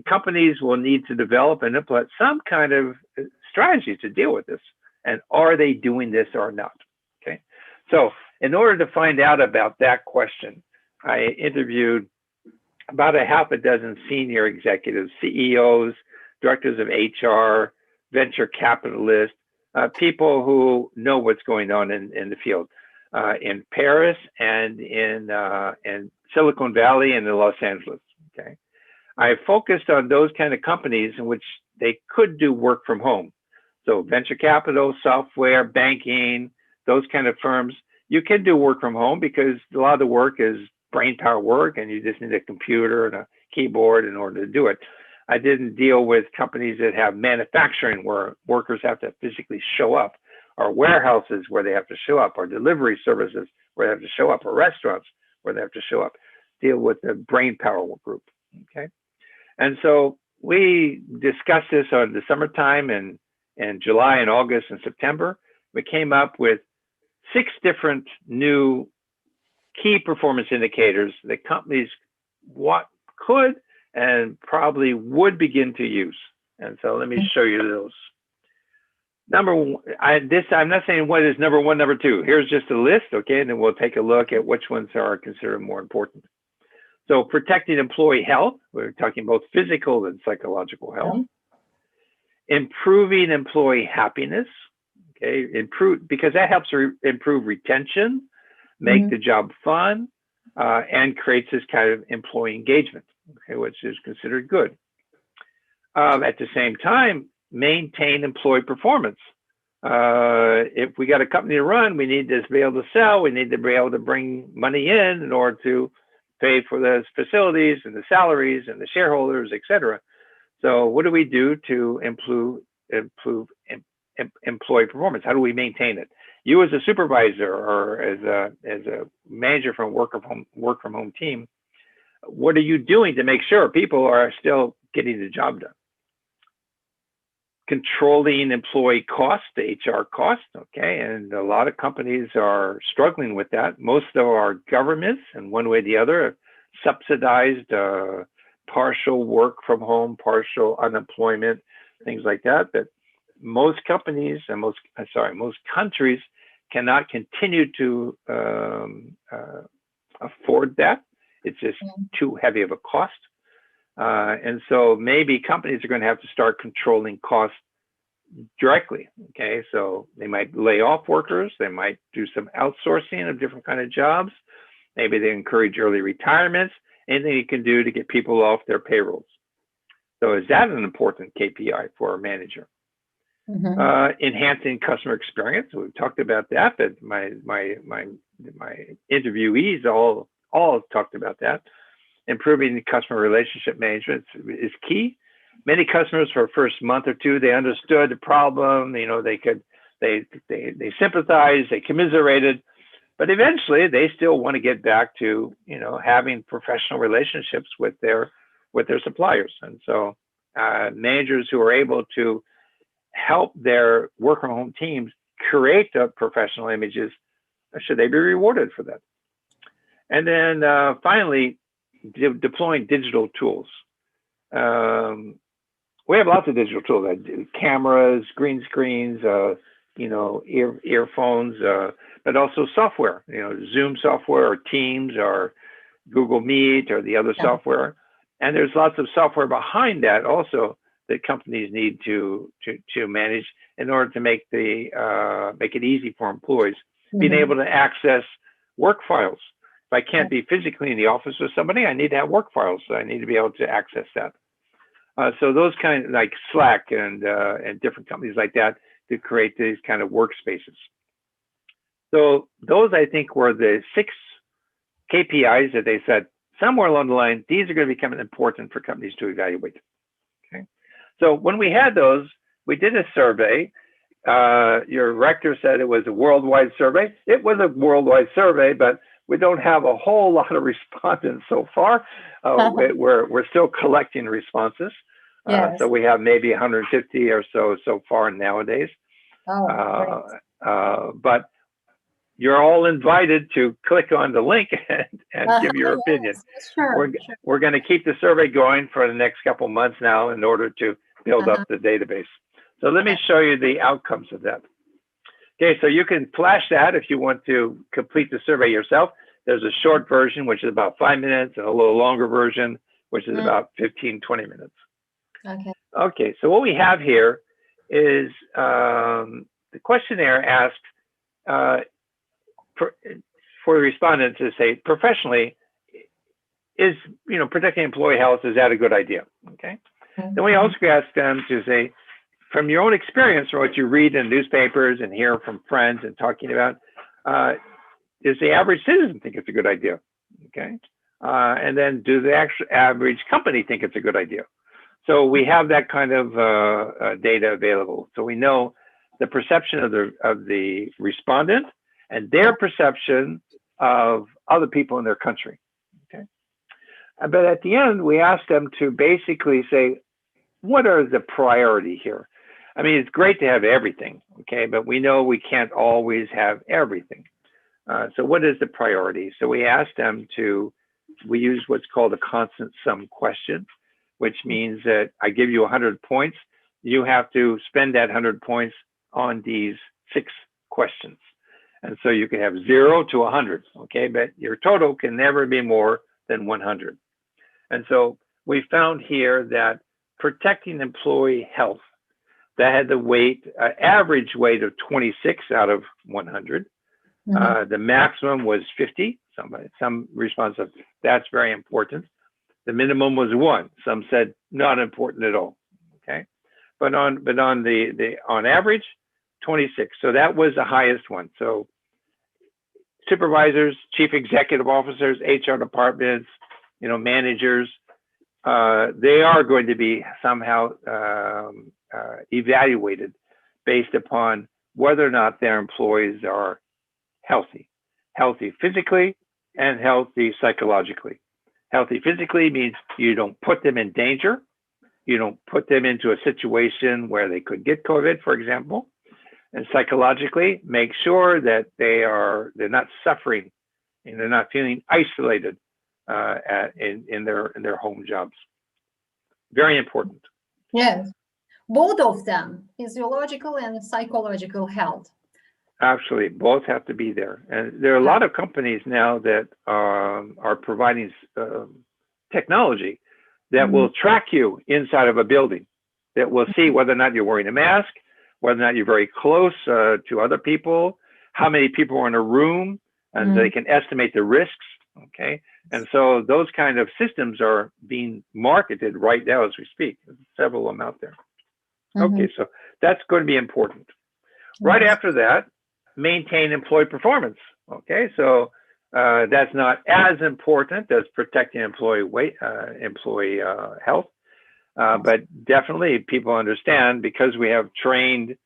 Companies will need to develop and implement some kind of strategy to deal with this. And are they doing this or not? Okay, so in order to find out about that question, I interviewed about a half a dozen senior executives, CEOs, directors of HR, venture capitalists, people who know what's going on in the field, in Paris and in Silicon Valley and in Los Angeles. Okay, I focused on those kind of companies in which they could do work from home. So venture capital, software, banking, those kind of firms, you can do work from home because a lot of the work is brain power work, and you just need a computer and a keyboard in order to do it. I didn't deal with companies that have manufacturing where workers have to physically show up, or warehouses where they have to show up, or delivery services where they have to show up, or restaurants where they have to show up. Deal with the brain power group. Okay, and so we discussed this on the summertime and July and August and September. We came up with 6 different new key performance indicators that companies could and probably would begin to use. And so let me show you those. Number one, I'm not saying what is number 1, number 2. Here's just a list, okay? And then we'll take a look at which ones are considered more important. So protecting employee health, we're talking both physical and psychological health. Improving employee happiness, okay? Because that helps improve retention, make the job fun, and creates this kind of employee engagement, okay, which is considered good. At the same time, maintain employee performance. If we got a company to run, we need to be able to sell, we need to be able to bring money in order to pay for the facilities and the salaries and the shareholders, et cetera. So what do we do to improve employee performance? How do we maintain it? You as a supervisor or as a manager from work from home team, what are you doing to make sure people are still getting the job done? Controlling employee costs, the HR costs, okay, and a lot of companies are struggling with that. Most of our governments, in one way or the other, have subsidized partial work from home, partial unemployment, things like that. But most companies and most countries cannot continue to afford that. It's just too heavy of a cost. And so maybe companies are going to have to start controlling costs directly. Okay, so they might lay off workers. They might do some outsourcing of different kind of jobs. Maybe they encourage early retirements. Anything you can do to get people off their payrolls. So is that an important KPI for a manager? Enhancing customer experience. We've talked about that, but my interviewees all talked about that. Improving the customer relationship management is key. Many customers for the first month or two, they understood the problem. You know, they sympathized, they commiserated. But eventually they still want to get back to, having professional relationships with their suppliers. And so managers who are able to help their work from home teams create the professional images, should they be rewarded for that? And then finally, deploying digital tools. We have lots of digital tools, cameras, green screens, earphones, but also software, Zoom software or Teams or Google Meet or the other software. And there's lots of software behind that also that companies need to manage in order to make it easy for employees, being able to access work files. If I can't be physically in the office with somebody, I need to have work files. So I need to be able to access that. So those kind of like Slack and different companies like that to create these kind of workspaces. So those, I think, were the 6 KPIs that they said somewhere along the line, these are going to become important for companies to evaluate. Okay. So when we had those, we did a survey. Your rector said it was a worldwide survey. It was a worldwide survey, but we don't have a whole lot of respondents so far. We're still collecting responses. Yes. So we have maybe 150 or so far nowadays. But you're all invited to click on the link and give your opinion. Yes, sure, We're going to keep the survey going for the next couple months now in order to build up the database. So let me show you the outcomes of that. Okay, so you can flash that if you want to complete the survey yourself. There's a short version, which is about 5 minutes, and a little longer version, which is about 15, 20 minutes. Okay, so what we have here is the questionnaire asked for the respondents to say, professionally, is protecting employee health, is that a good idea? Okay. Then we also asked them to say, from your own experience, or what you read in newspapers and hear from friends and talking about, does the average citizen think it's a good idea? Okay. And then do the actual average company think it's a good idea? So we have that kind of data available. So we know the perception of the respondent and their perception of other people in their country. Okay. But at the end, we asked them to basically say, what are the priority here? I mean, it's great to have everything, okay, but we know we can't always have everything. So what is the priority? So we asked them we use what's called a constant sum question, which means that I give you 100 points. You have to spend that 100 points on these 6 questions. And so you can have 0 to 100, okay, but your total can never be more than 100. And so we found here that protecting employee health, that had the weight, average weight of 26 out of 100. The maximum was 50. Some responses said that's very important. The minimum was 1. Some said not important at all. Okay, but on average, 26. So that was the highest one. So supervisors, chief executive officers, HR departments, managers, they are going to be somehow evaluated based upon whether or not their employees are healthy physically and healthy psychologically. Healthy physically means you don't put them in danger. You don't put them into a situation where they could get COVID, for example. And psychologically, make sure that they're not suffering and they're not feeling isolated in their home jobs. Very important. Yes, both of them, physiological and psychological health. Absolutely, both have to be there. And there are a lot of companies now that are providing technology that will track you inside of a building, that will see whether or not you're wearing a mask, whether or not you're very close to other people, how many people are in a room, and they can estimate the risks, okay? And so those kind of systems are being marketed right now as we speak. There's several of them out there. Okay, so that's going to be important. Right after that, maintain employee performance. Okay, so that's not as important as protecting employee health, but definitely people understand, because we have trained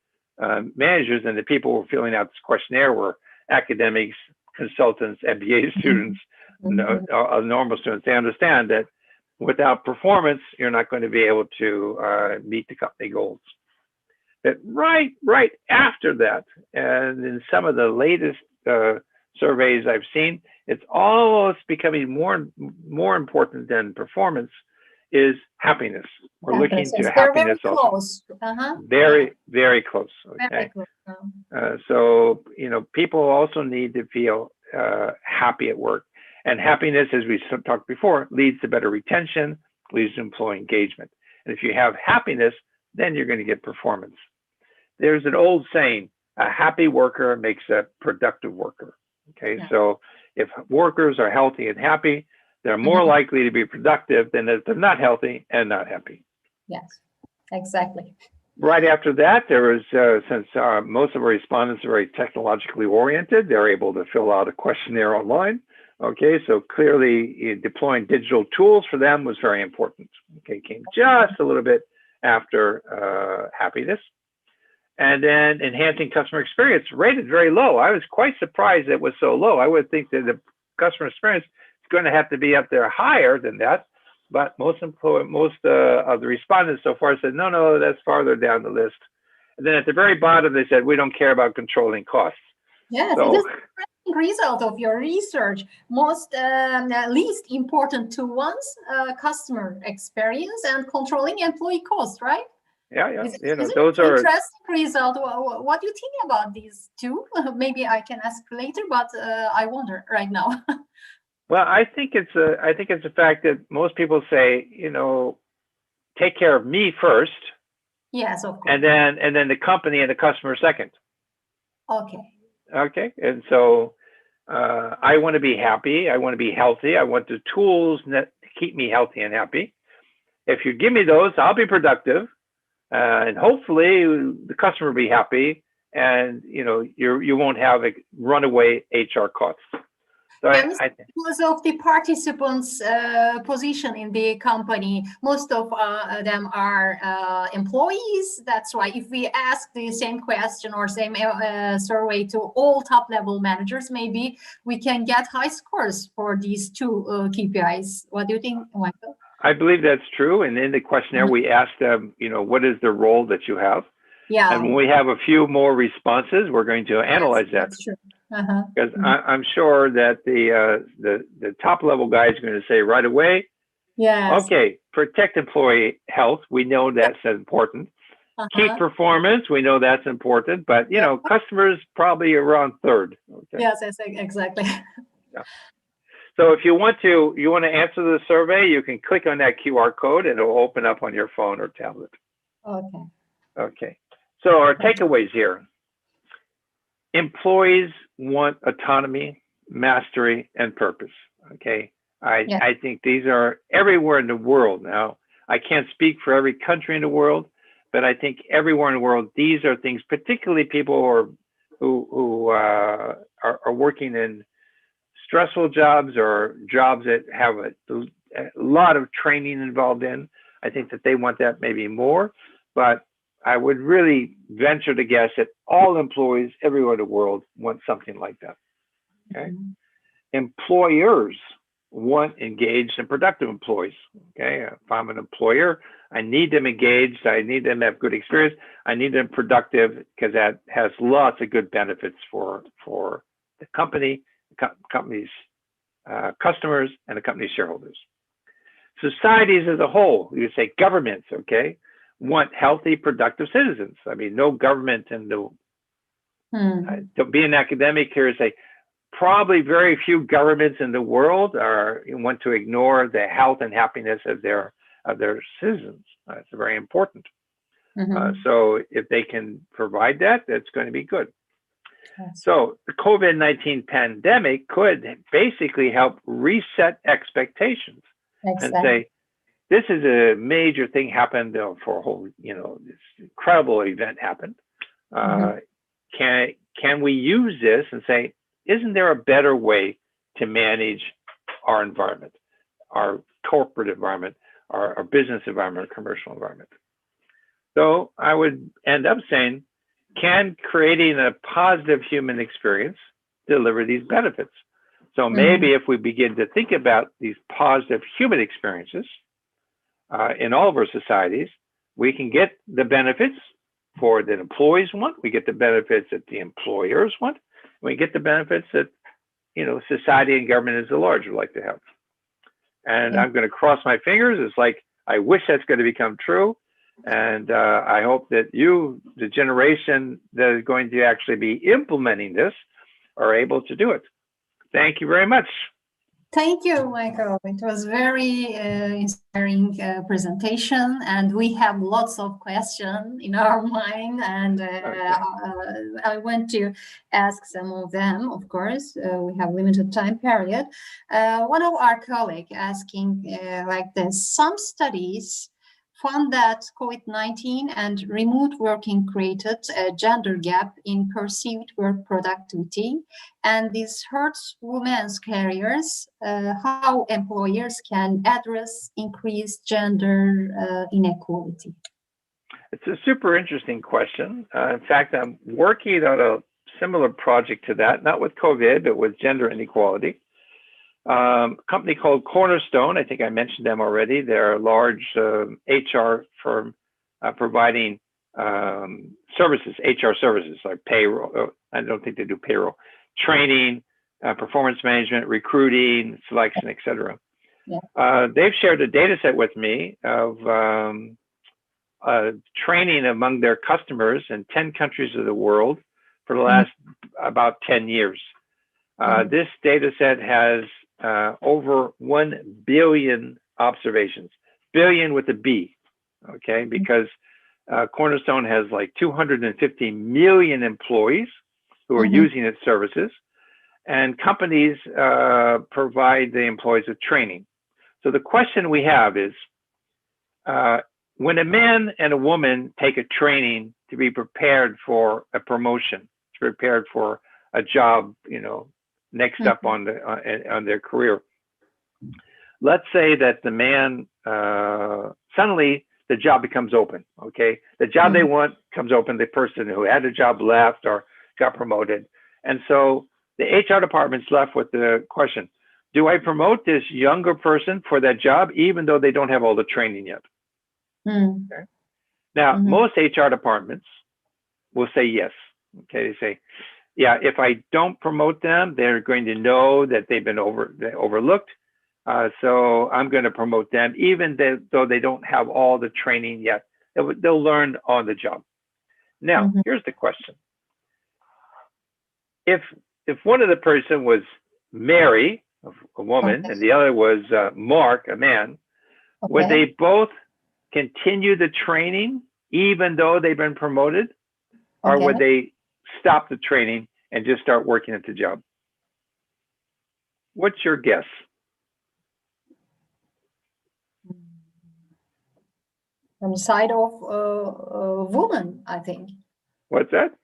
managers, and the people who are filling out this questionnaire were academics, consultants, MBA students, normal students, they understand that without performance, you're not going to be able to meet the company goals. That right after that, and in some of the latest surveys I've seen, it's almost becoming more important than performance is happiness. We're looking to happiness very also. Close. Very close. Okay. Very close. So, people also need to feel happy at work. And happiness, as we talked before, leads to better retention, leads to employee engagement. And if you have happiness, then you're going to get performance. There's an old saying, a happy worker makes a productive worker. Okay, so if workers are healthy and happy, they're more likely to be productive than if they're not healthy and not happy. Yes, exactly. Right after that, there was, since most of our respondents are very technologically oriented, they're able to fill out a questionnaire online. Okay, so clearly deploying digital tools for them was very important. Okay, came just a little bit after happiness. And then enhancing customer experience, rated very low. I was quite surprised it was so low. I would think that the customer experience is going to have to be up there higher than that. But most of the respondents so far said, no, that's farther down the list. And then at the very bottom, they said, we don't care about controlling costs. Yes, so, it is the result of your research. Least important two ones, customer experience and controlling employee costs, right? Yeah. Those are interesting result. What do you think about these two? Maybe I can ask later, but I wonder right now. Well, I think it's a fact that most people say, take care of me first. Yes, of course. And then the company and the customer second. Okay. And so I want to be happy. I want to be healthy. I want the tools to keep me healthy and happy. If you give me those, I'll be productive. And hopefully the customer will be happy, and you won't have a runaway HR costs. So because of the participants' position in the company, most of them are employees. That's why if we ask the same question or same survey to all top-level managers, maybe we can get high scores for these two KPIs. What do you think, Michael? I believe that's true. And in the questionnaire, we asked them, what is the role that you have? Yeah. And when we have a few more responses, we're going to analyze that. That's true. Because I'm sure that the top level guy is going to say right away, okay, protect employee health. We know that's important. Keep performance. We know that's important. But, customers probably around third. Okay? Yes, exactly. Yeah. So if you want to answer the survey, you can click on that QR code and it'll open up on your phone or tablet. Okay. So our takeaways here. Employees want autonomy, mastery, and purpose. Okay. I think these are everywhere in the world now. I can't speak for every country in the world, but I think everywhere in the world, these are things, particularly people who are working in stressful jobs or jobs that have a lot of training involved in. I think that they want that maybe more, but I would really venture to guess that all employees everywhere in the world want something like that. Okay. Employers want engaged and productive employees. Okay. If I'm an employer, I need them engaged. I need them to have good experience. I need them productive because that has lots of good benefits for the company, company's customers, and the company's shareholders. Societies as a whole, you say governments, okay, want healthy, productive citizens. I mean, no government, and to be an academic here, say probably very few governments in the world want to ignore the health and happiness of their citizens. It's very important. So if they can provide that, that's going to be good. So the COVID-19 pandemic could basically help reset expectations and say, this is a major thing happened for a whole, this incredible event happened. Can we use this and say, isn't there a better way to manage our environment, our corporate environment, our business environment, our commercial environment? So I would end up saying, can creating a positive human experience deliver these benefits. So maybe if we begin to think about these positive human experiences in all of our societies, we can get the benefits for that employees want, we get the benefits that the employers want, and we get the benefits that, you know, society and government as a large would like to have. And I'm going to cross my fingers. It's like, I wish that's going to become true. And I hope that you, the generation that is going to actually be implementing this, are able to do it. Thank you very much. Thank you, Michael. It was very inspiring presentation, and we have lots of questions in our mind, and I want to ask some of them, of course. We have limited time period. One of our colleagues asking like this: some studies found that COVID-19 and remote working created a gender gap in perceived work productivity, and this hurts women's careers. How employers can address increased gender inequality? It's a super interesting question. In fact, I'm working on a similar project to that, not with COVID, but with gender inequality. A company called Cornerstone, I think I mentioned them already. They're a large HR firm providing services, HR services like payroll. I don't think they do payroll, training, performance management, recruiting, selection, etc. Yeah. They've shared a data set with me of training among their customers in 10 countries of the world for the last about 10 years. This data set has over 1 billion observations, billion with a B, okay? Because Cornerstone has like 250 million employees who are using its services, and companies provide the employees with training. So the question we have is, when a man and a woman take a training to be prepared for a promotion, to be prepared for a job, you know, next up on their career. Let's say that the man, suddenly the job becomes open, okay? The job they want comes open, the person who had a job left or got promoted. And so the HR department's left with the question, do I promote this younger person for that job, even though they don't have all the training yet? Okay. Now, most HR departments will say yes, okay? They say, yeah, if I don't promote them, they're going to know that they've been overlooked. So I'm going to promote them, even though they don't have all the training yet. They'll learn on the job. Now, here's the question. If one of the person was Mary, a woman, and the other was Mark, a man, would they both continue the training even though they've been promoted? Or would they stop the training and just start working at the job? What's your guess? From the side of woman, I think. What's that?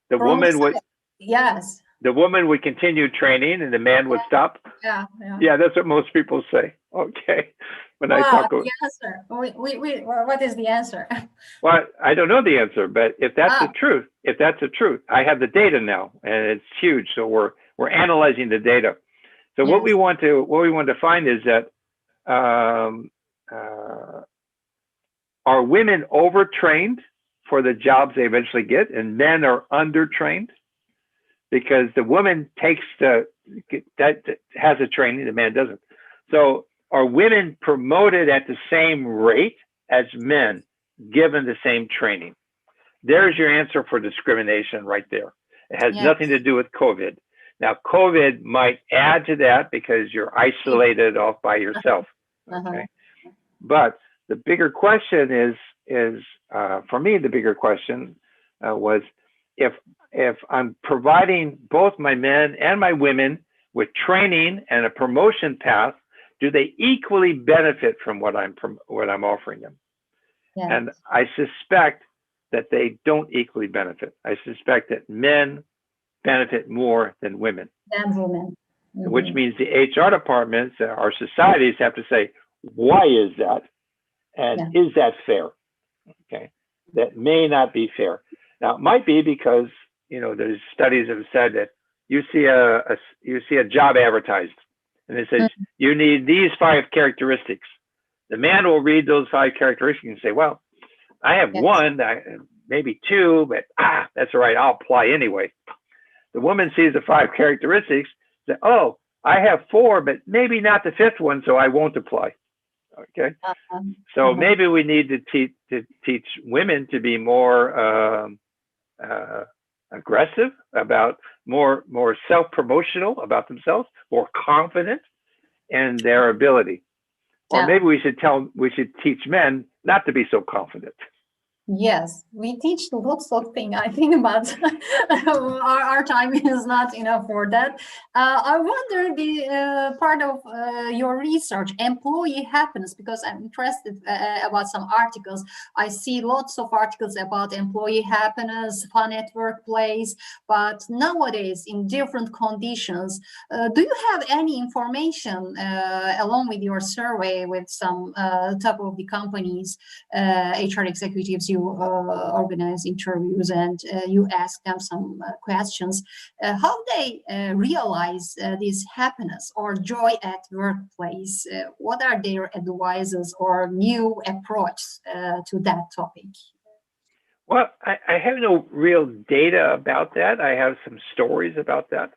The woman would. Yes. The woman would continue training, and the man would stop. Yeah, that's what most people say. Okay. When I talk about the answer. What is the answer? Well, I don't know the answer, but if that's the truth, I have the data now, and it's huge. So we're analyzing the data. So what we want to find is that are women overtrained for the jobs they eventually get, and men are undertrained? Because the woman has a training, the man doesn't. So are women promoted at the same rate as men, given the same training? There's your answer for discrimination right there. It has nothing to do with COVID. Now, COVID might add to that because you're isolated off by yourself. Okay, but the bigger question is for me, the bigger question was, if I'm providing both my men and my women with training and a promotion path, do they equally benefit from what I'm offering them? And I suspect that they don't equally benefit. I suspect that men benefit more than women. Which means the HR departments, our societies have to say, why is that? And is that fair? Okay, that may not be fair. Now, it might be because, you know, there's studies that have said that you see a job advertised, and it says you need these 5 characteristics. The man will read those 5 characteristics and say, "Well, I have one, maybe 2, but that's all right. I'll apply anyway." The woman sees the 5 characteristics, say, "Oh, I have 4, but maybe not the 5th one, so I won't apply." Okay, so maybe we need to teach women to be more aggressive, about more self-promotional about themselves, more confident in their ability. Or maybe we should teach men not to be so confident. Yes, we teach lots of things, I think, but our time is not enough for that. I wonder the part of your research, employee happiness, because I'm interested about some articles. I see lots of articles about employee happiness, fun at workplace, but nowadays in different conditions. Do you have any information along with your survey with some top of the companies, HR executives, you organize interviews and you ask them some questions, how they realize this happiness or joy at workplace? What are their advices or new approach to that topic? Well, I have no real data about that. I have some stories about that.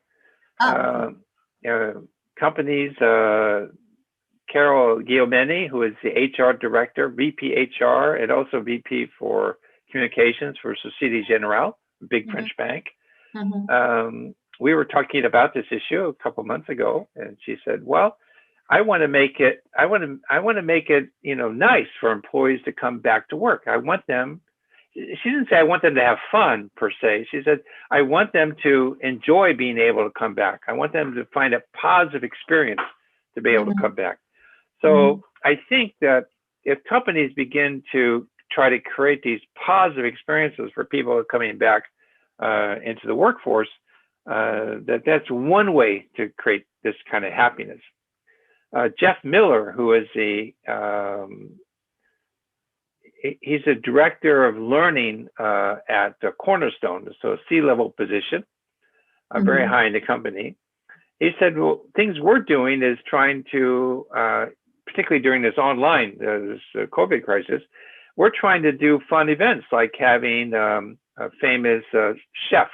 Companies, Carol Guillemetti, who is the HR director, VP HR, and also VP for communications for Société Générale, a big French bank. We were talking about this issue a couple months ago, and she said, "Well, I want to make it, nice for employees to come back to work. I want them." She didn't say I want them to have fun per se. She said, "I want them to enjoy being able to come back. I want them to find a positive experience to be able to come back." So I think that if companies begin to try to create these positive experiences for people coming back into the workforce, that's one way to create this kind of happiness. Jeff Miller, who is he's a director of learning at Cornerstone, so a C-level position, very high in the company. He said, well, things we're doing is trying to, particularly during this online, this COVID crisis, we're trying to do fun events like having a famous chef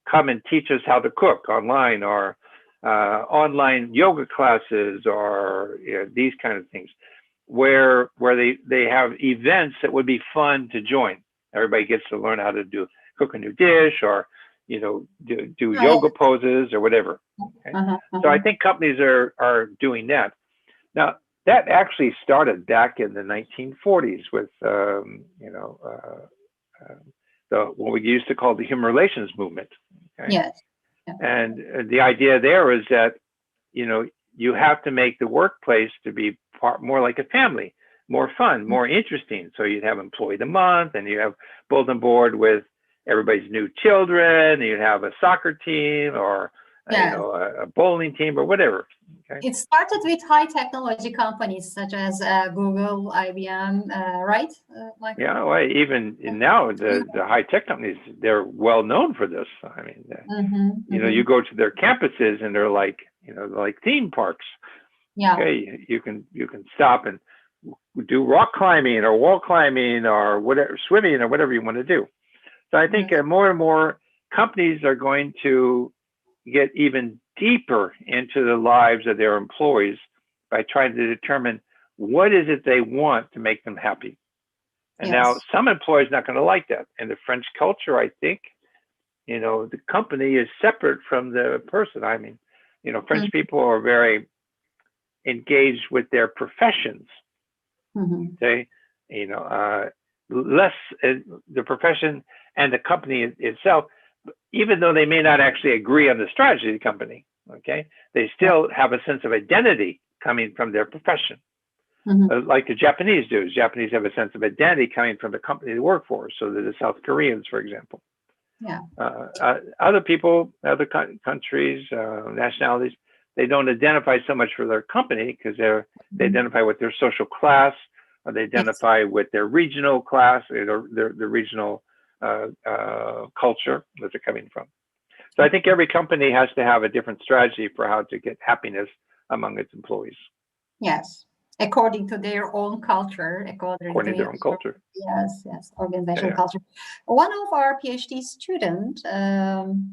come and teach us how to cook online, or online yoga classes, or these kind of things, where they have events that would be fun to join. Everybody gets to learn how to cook a new dish, or do yoga poses or whatever. Okay? So I think companies are doing that. Now, that actually started back in the 1940s with what we used to call the human relations movement. Okay? Yes. And the idea there is that you have to make the workplace to be more like a family, more fun, more interesting. So you'd have employee of the month, and you have bulletin board with everybody's new children, and you'd have a soccer team, or a bowling team, or whatever. Okay? It started with high technology companies such as Google, IBM, right? Yeah, well, even now the high tech companies, they're well known for this. I mean, you go to their campuses and they're like theme parks. Yeah. Okay, you can stop and do rock climbing or wall climbing or whatever, swimming or whatever you want to do. So I think more and more companies are going to get even deeper into the lives of their employees by trying to determine what is it they want to make them happy. And now some employees are not going to like that. In the French culture, I think, the company is separate from the person. I mean, French people are very engaged with their professions. Okay, less the profession and the company itself, even though they may not actually agree on the strategy of the company, okay, they still have a sense of identity coming from their profession. Like the Japanese do. The Japanese have a sense of identity coming from the company they work for. So do the South Koreans, for example. Other people, other countries, nationalities, they don't identify so much for their company because they identify with their social class, or they identify with their regional class, or their regional culture that they're coming from. So I think every company has to have a different strategy for how to get happiness among its employees. Yes, according to their own culture, according to their own culture. Yes, yes, organizational Yeah. culture. One of our PhD student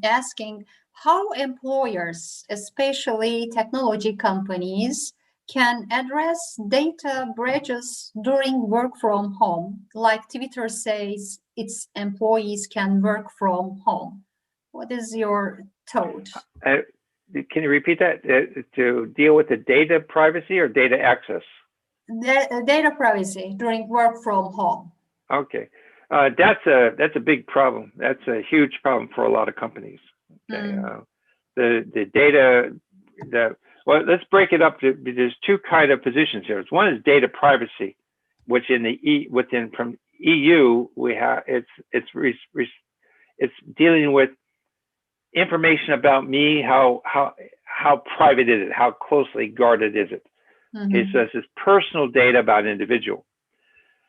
asking how employers, especially technology companies, can address data breaches during work from home, like Twitter says its employees can work from home. What is your thought? Can you repeat that? To deal with the data privacy or data access? Data privacy during work from home. Okay, that's a big problem. That's a huge problem for a lot of companies. Okay, the data well, let's break it up. There's two kind of positions here. One is data privacy, which in the from EU we have it's dealing with information about me. How private is it? How closely guarded is it? Okay, so this is personal data about an individual.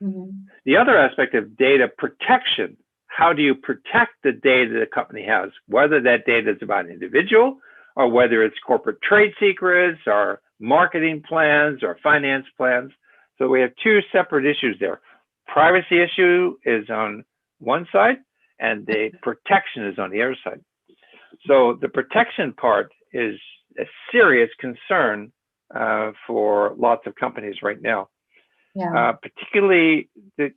The other aspect of data protection, how do you protect the data the company has, whether that data is about an individual or whether it's corporate trade secrets or marketing plans or finance plans. So we have two separate issues there. Privacy issue is on one side and the protection is on the other side. So the protection part is a serious concern for lots of companies right now. Yeah. Particularly the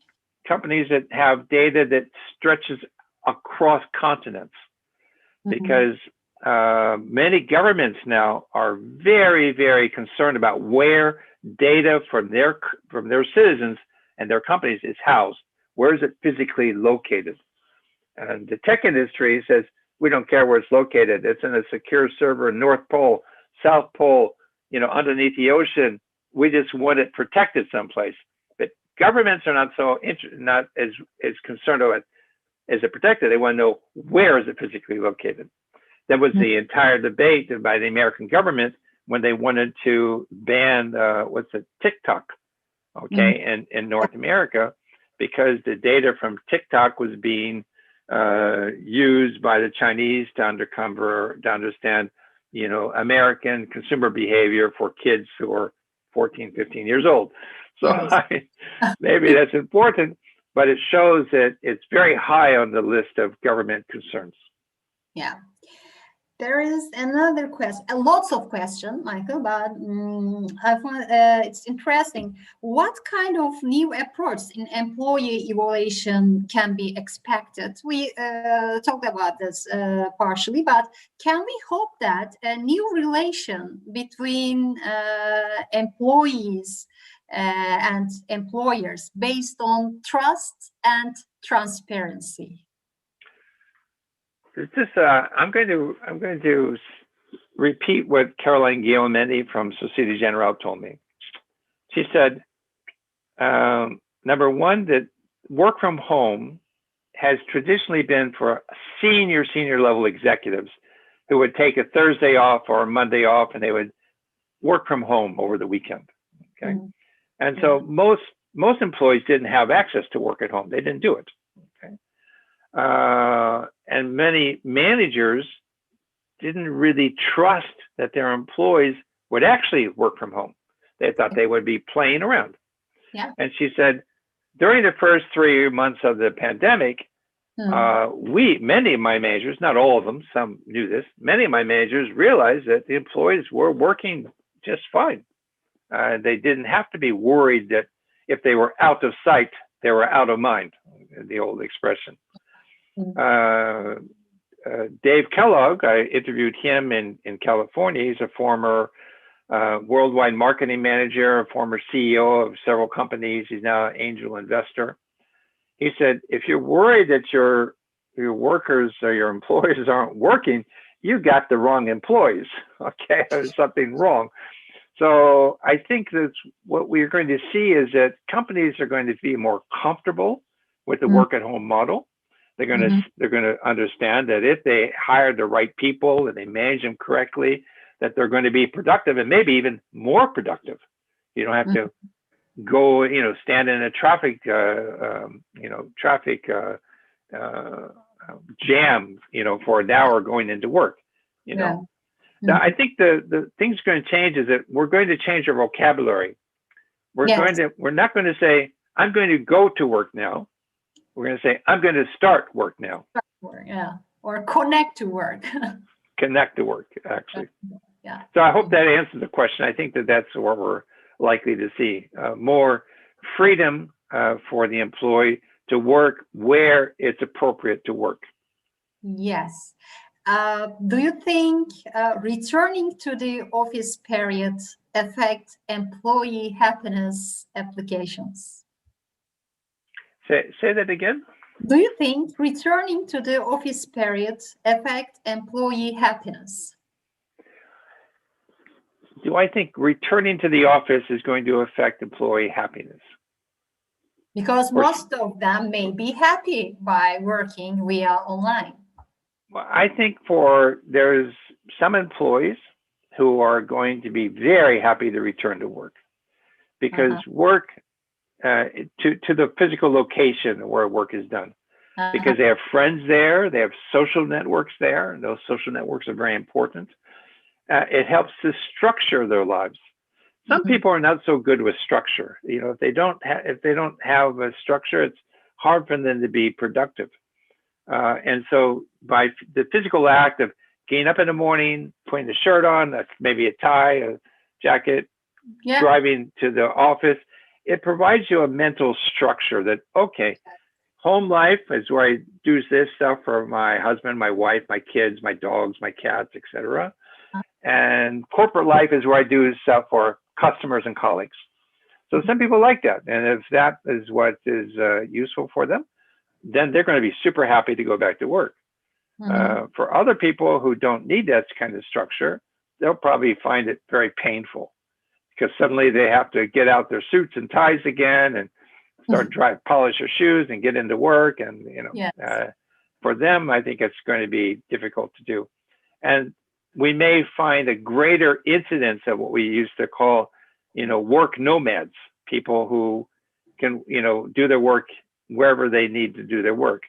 companies that have data that stretches across continents, because many governments now are very, very concerned about where data from their citizens and their companies is housed. Where is it physically located? And the tech industry says, we don't care where it's located. It's in a secure server in North Pole, South Pole, underneath the ocean. We just want it protected someplace. But governments are not as concerned about is it protected. They want to know where is it physically located. That was the entire debate by the American government when they wanted to ban TikTok, okay, in North America, because the data from TikTok was being used by the Chinese to understand, American consumer behavior for kids who are 14, 15 years old. So maybe that's important, but it shows that it's very high on the list of government concerns. Yeah. There is another question, lots of questions, Michael, but I find it's interesting. What kind of new approach in employee evaluation can be expected? We talked about this partially, but can we hope that a new relation between employees and employers based on trust and transparency? I'm going to repeat what Caroline Guillemetti from Societe Generale told me. She said, number one, that work from home has traditionally been for senior level executives who would take a Thursday off or a Monday off, and they would work from home over the weekend. Okay, and so most employees didn't have access to work at home. They didn't do it. Okay. And many managers didn't really trust that their employees would actually work from home. They thought they would be playing around. Yeah. And she said, during the first 3 months of the pandemic, many of my managers, not all of them, some knew this, many of my managers realized that the employees were working just fine. They didn't have to be worried that if they were out of sight, they were out of mind, the old expression. Dave Kellogg, I interviewed him in California. He's a former worldwide marketing manager, a former CEO of several companies. He's now an angel investor. He said, if you're worried that your workers or your employees aren't working, you got the wrong employees. Okay, there's something wrong. So I think that's what we're going to see is that companies are going to be more comfortable with the work at home model. They're going to understand that if they hire the right people and they manage them correctly, that they're going to be productive and maybe even more productive. You don't have to go, stand in a traffic jam, for an hour going into work, Now, I think the thing's going to change is that we're going to change our vocabulary. We're not going to say, I'm going to go to work now. We're going to say, I'm going to start work now. Or connect to work. Connect to work, actually. Yeah. So I hope that answers the question. I think that that's what we're likely to see. More freedom for the employee to work where it's appropriate to work. Yes. Do you think returning to the office period affect employee happiness applications? Say that again? Do you think returning to the office period affect employee happiness? Do I think returning to the office is going to affect employee happiness? Because most of them may be happy by working via online. Well, I think there's some employees who are going to be very happy to return to work because work to the physical location where work is done, because they have friends there, they have social networks there, and those social networks are very important. It helps to structure their lives. Some people are not so good with structure. If they don't have a structure, it's hard for them to be productive. And so by the physical act of getting up in the morning, putting the shirt on, maybe a tie, a jacket, driving to the office, it provides you a mental structure that, okay, home life is where I do this stuff for my husband, my wife, my kids, my dogs, my cats, etc. And corporate life is where I do stuff for customers and colleagues. So some people like that. And if that is what is useful for them, then they're going to be super happy to go back to work. For other people who don't need that kind of structure, they'll probably find it very painful because suddenly they have to get out their suits and ties again and start polish their shoes and get into work. And, for them, I think it's going to be difficult to do. And we may find a greater incidence of what we used to call, work nomads, people who can, do their work wherever they need to do their work.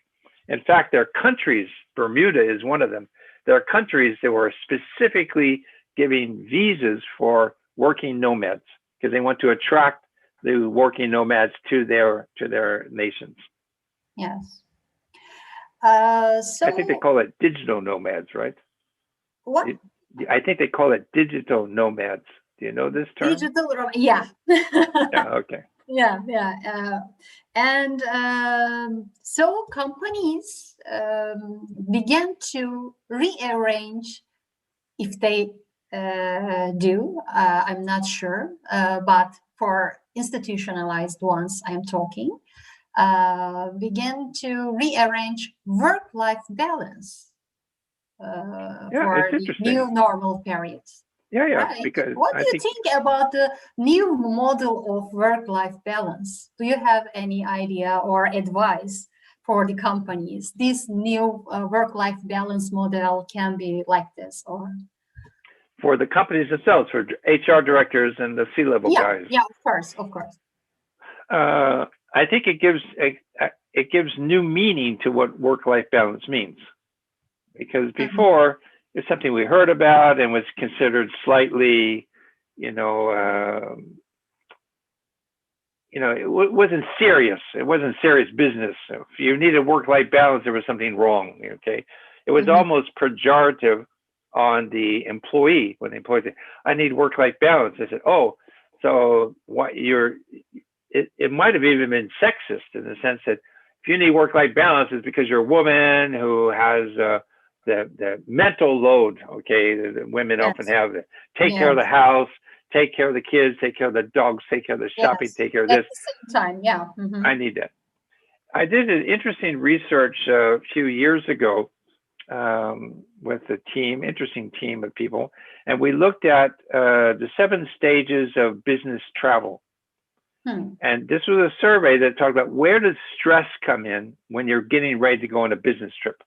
In fact, there are countries, Bermuda is one of them. There are countries that were specifically giving visas for working nomads because they want to attract the working nomads to their nations. Yes. So I think they call it digital nomads, right? What? I think they call it digital nomads. Do you know this term? Digital, yeah. Okay. And so companies began to rearrange, if they do, I'm not sure, but for institutionalized ones I'm talking, began to rearrange work-life balance for the new normal periods. Right. Because what do you think about the new model of work-life balance? Do you have any idea or advice for the companies? This new work-life balance model can be like this, or for the companies themselves, for HR directors and the C-level guys? Yeah, of course. I think it gives new meaning to what work-life balance means, because before. It's something we heard about and was considered slightly, it wasn't serious. It wasn't serious business. If you needed work-life balance, there was something wrong. Okay, it was almost pejorative on the employee when the employee said, "I need work-life balance." I said, "Oh, so what? It might have even been sexist in the sense that if you need work-life balance, it's because you're a woman who has the mental load, okay, that women often have to take care of the house, take care of the kids, take care of the dogs, take care of the shopping, take care of this. At the same time, I need that. I did an interesting research a few years ago with a interesting team of people, and we looked at the 7 stages of business travel. And this was a survey that talked about where does stress come in when you're getting ready to go on a business trip.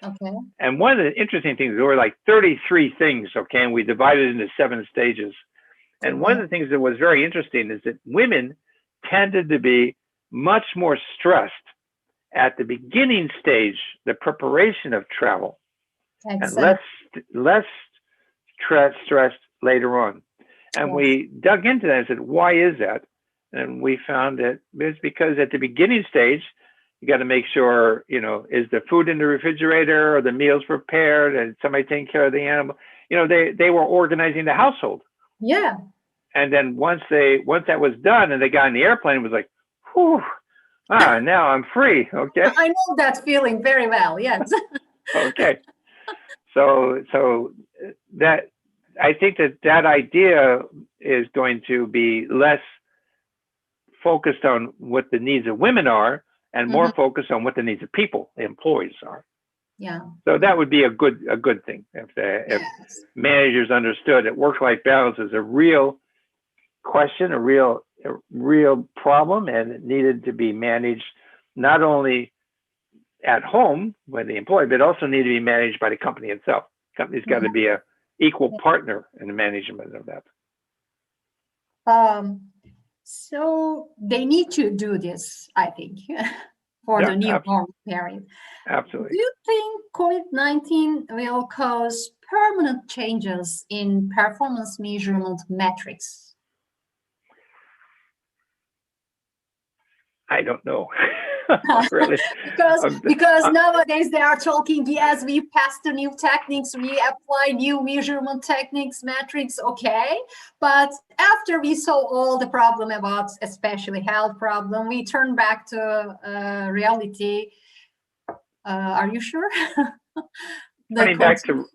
Okay. And one of the interesting things, there were like 33 things, okay, and we divided into 7 stages. And one of the things that was very interesting is that women tended to be much more stressed at the beginning stage, the preparation of travel, Exactly. and less stressed later on. And Yes. we dug into that and said, why is that? And we found that it's because at the beginning stage, you got to make sure, you know, is the food in the refrigerator, or the meals prepared, and somebody taking care of the animal. You know, they were organizing the household. Yeah. And then once that was done and they got in the airplane, it was like, whew, now I'm free. Okay. I know that feeling very well. Yes. Okay. So that, I think that idea is going to be less focused on what the needs of women are, and more focused on what the needs of people, the employees, are. Yeah. So that would be a good thing if Yes. managers understood that work-life balance is a real question, a real problem, and it needed to be managed not only at home by the employee, but also need to be managed by the company itself. Company's got to be a equal partner in the management of that. So they need to do this, I think, for the new normal period. Absolutely. Do you think COVID-19 will cause permanent changes in performance measurement metrics? I don't know. Really. because nowadays they are talking, yes, we passed the new techniques, we apply new measurement techniques, metrics, okay. But after we saw all the problem about especially health problem, we turn back to reality. Are you sure? Turning back to,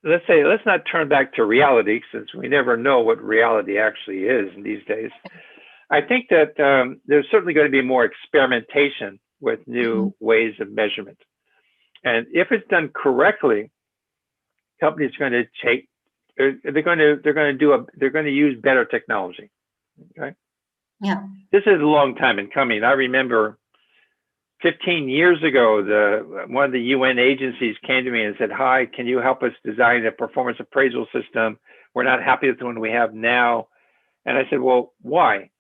let's not turn back to reality, since we never know what reality actually is in these days. I think that there's certainly going to be more experimentation with new ways of measurement, and if it's done correctly, companies are going to they're going to use better technology. Okay. Yeah. This is a long time in coming. I remember 15 years ago, one of the UN agencies came to me and said, "Hi, can you help us design a performance appraisal system? We're not happy with the one we have now." And I said, "Well, why?"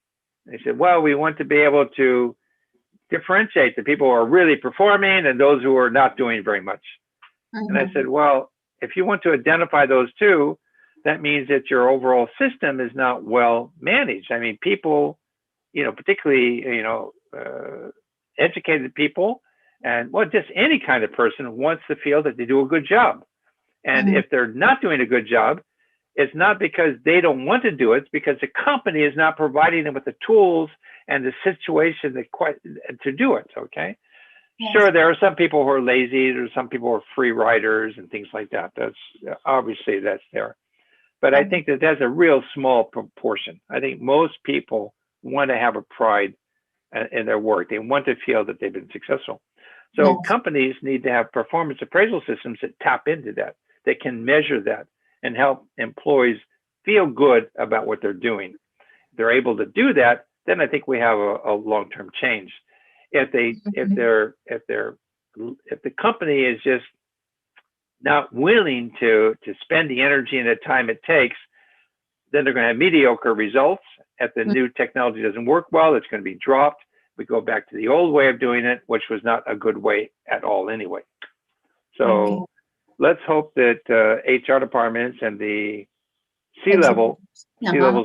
They said, "Well, we want to be able to differentiate the people who are really performing and those who are not doing very much." And I said, "Well, if you want to identify those two, that means that your overall system is not well managed. I mean, people, you know, particularly, you know, educated people, and well, just any kind of person wants to feel that they do a good job. And if they're not doing a good job, it's not because they don't want to do it, it's because the company is not providing them with the tools and the situation to do it." Okay. Yes. Sure, there are some people who are lazy, there's some people who are free riders and things like that. That's obviously that's there. But I think that that's a real small proportion. I think most people want to have a pride in their work. They want to feel that they've been successful. So companies need to have performance appraisal systems that tap into that, that can measure that and help employees feel good about what they're doing. If they're able to do that, then I think we have a long-term change. If the company is just not willing to spend the energy and the time it takes, then they're going to have mediocre results. If the new technology doesn't work well, it's going to be dropped. We go back to the old way of doing it, which was not a good way at all anyway. So let's hope that HR departments and the C-level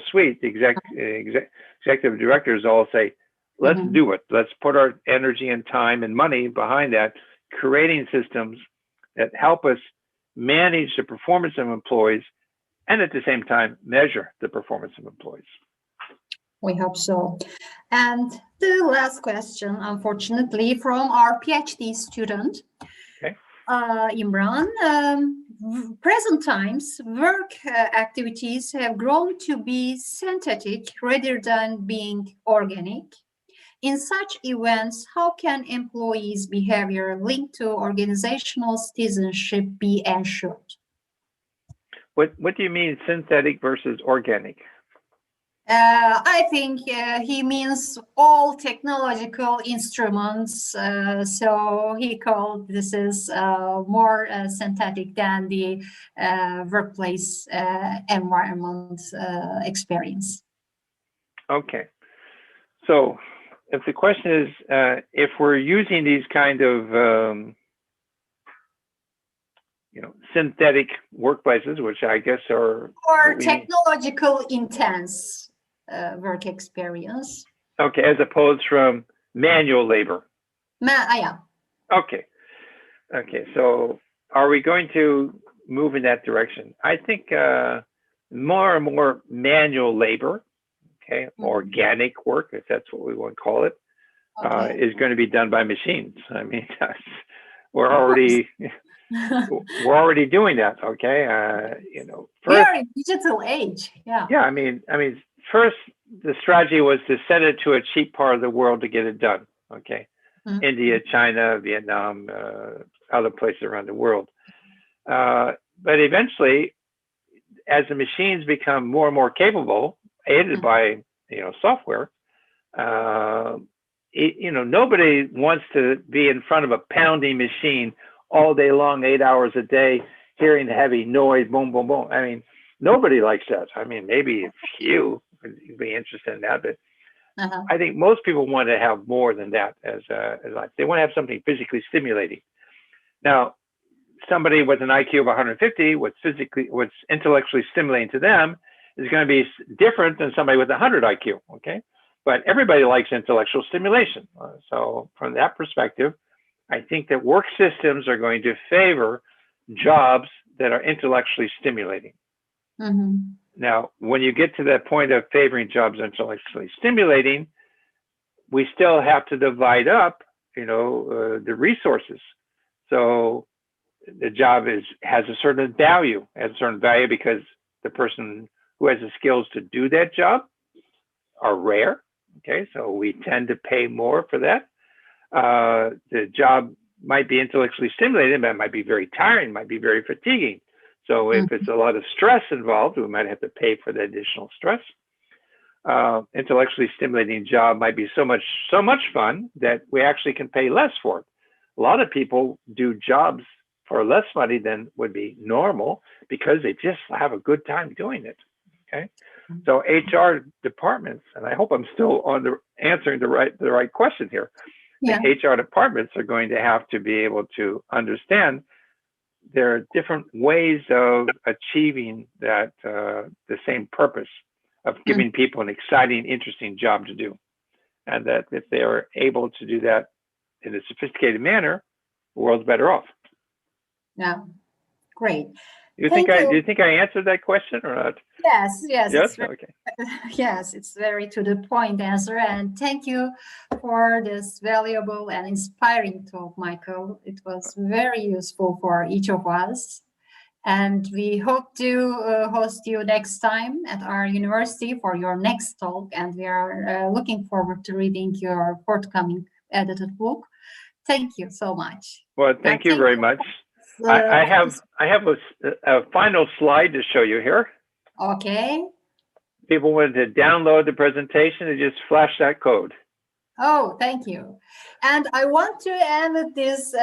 suite, the executive directors all say, let's do it. Let's put our energy and time and money behind that, creating systems that help us manage the performance of employees and at the same time measure the performance of employees. We hope so. And the last question, unfortunately, from our PhD student, Imran. Present times, work activities have grown to be synthetic rather than being organic. In such events, how can employees' behavior linked to organizational citizenship be ensured? What do you mean synthetic versus organic? I think he means all technological instruments. So he called this is more synthetic than the workplace environment experience. Okay. So if the question is, if we're using these kind of, synthetic workplaces, which I guess are or technological intense work experience. Okay, as opposed from manual labor. Yeah. Okay. So are we going to move in that direction? I think more and more manual labor, organic work, if that's what we want to call it, is going to be done by machines. I mean, we're already doing that. We are in digital age. Yeah. Yeah. I mean, first the strategy was to send it to a cheap part of the world to get it done. Okay. India, China, Vietnam, other places around the world. But eventually, as the machines become more and more capable, aided by software, nobody wants to be in front of a pounding machine all day long, 8 hours a day, hearing the heavy noise, boom, boom, boom. I mean, nobody likes that. I mean, maybe a few would be interested in that, but I think most people want to have more than that as life. They want to have something physically stimulating. Now, somebody with an IQ of 150, what's intellectually stimulating to them is going to be different than somebody with 100 IQ. Okay, but everybody likes intellectual stimulation. So from that perspective, I think that work systems are going to favor jobs that are intellectually stimulating. Now, when you get to that point of favoring jobs intellectually stimulating, we still have to divide up, the resources. So the job has a certain value, because the person who has the skills to do that job are rare. Okay, so we tend to pay more for that. The job might be intellectually stimulating, but it might be very tiring, might be very fatiguing. So if it's a lot of stress involved, we might have to pay for the additional stress. Intellectually stimulating job might be so much fun that we actually can pay less for it. A lot of people do jobs for less money than would be normal because they just have a good time doing it. Okay, so HR departments, and I hope I'm still answering the right question here. Yeah. The HR departments are going to have to be able to understand there are different ways of achieving that the same purpose of giving people an exciting, interesting job to do, and that if they are able to do that in a sophisticated manner, the world's better off. Yeah, great. Do you think I answered that question or not? Yes. Yes. Okay. Yes, it's very to the point answer, and thank you for this valuable and inspiring talk, Michael. It was very useful for each of us, and we hope to host you next time at our university for your next talk. And we are looking forward to reading your forthcoming edited book. Thank you so much. Well, thank you very much. I have a final slide to show you here. Okay. People wanted to download the presentation and just flash that code. Oh, thank you. And I want to end this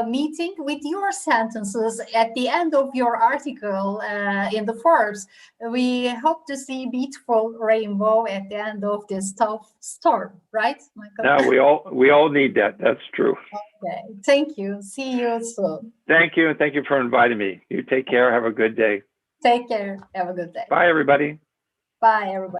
meeting with your sentences at the end of your article in the Forbes. We hope to see beautiful rainbow at the end of this tough storm, right, Michael? No, we all need that. That's true. Okay. Thank you. See you soon. Thank you, and thank you for inviting me. You take care. Have a good day. Take care. Have a good day. Bye, everybody. Bye, everybody.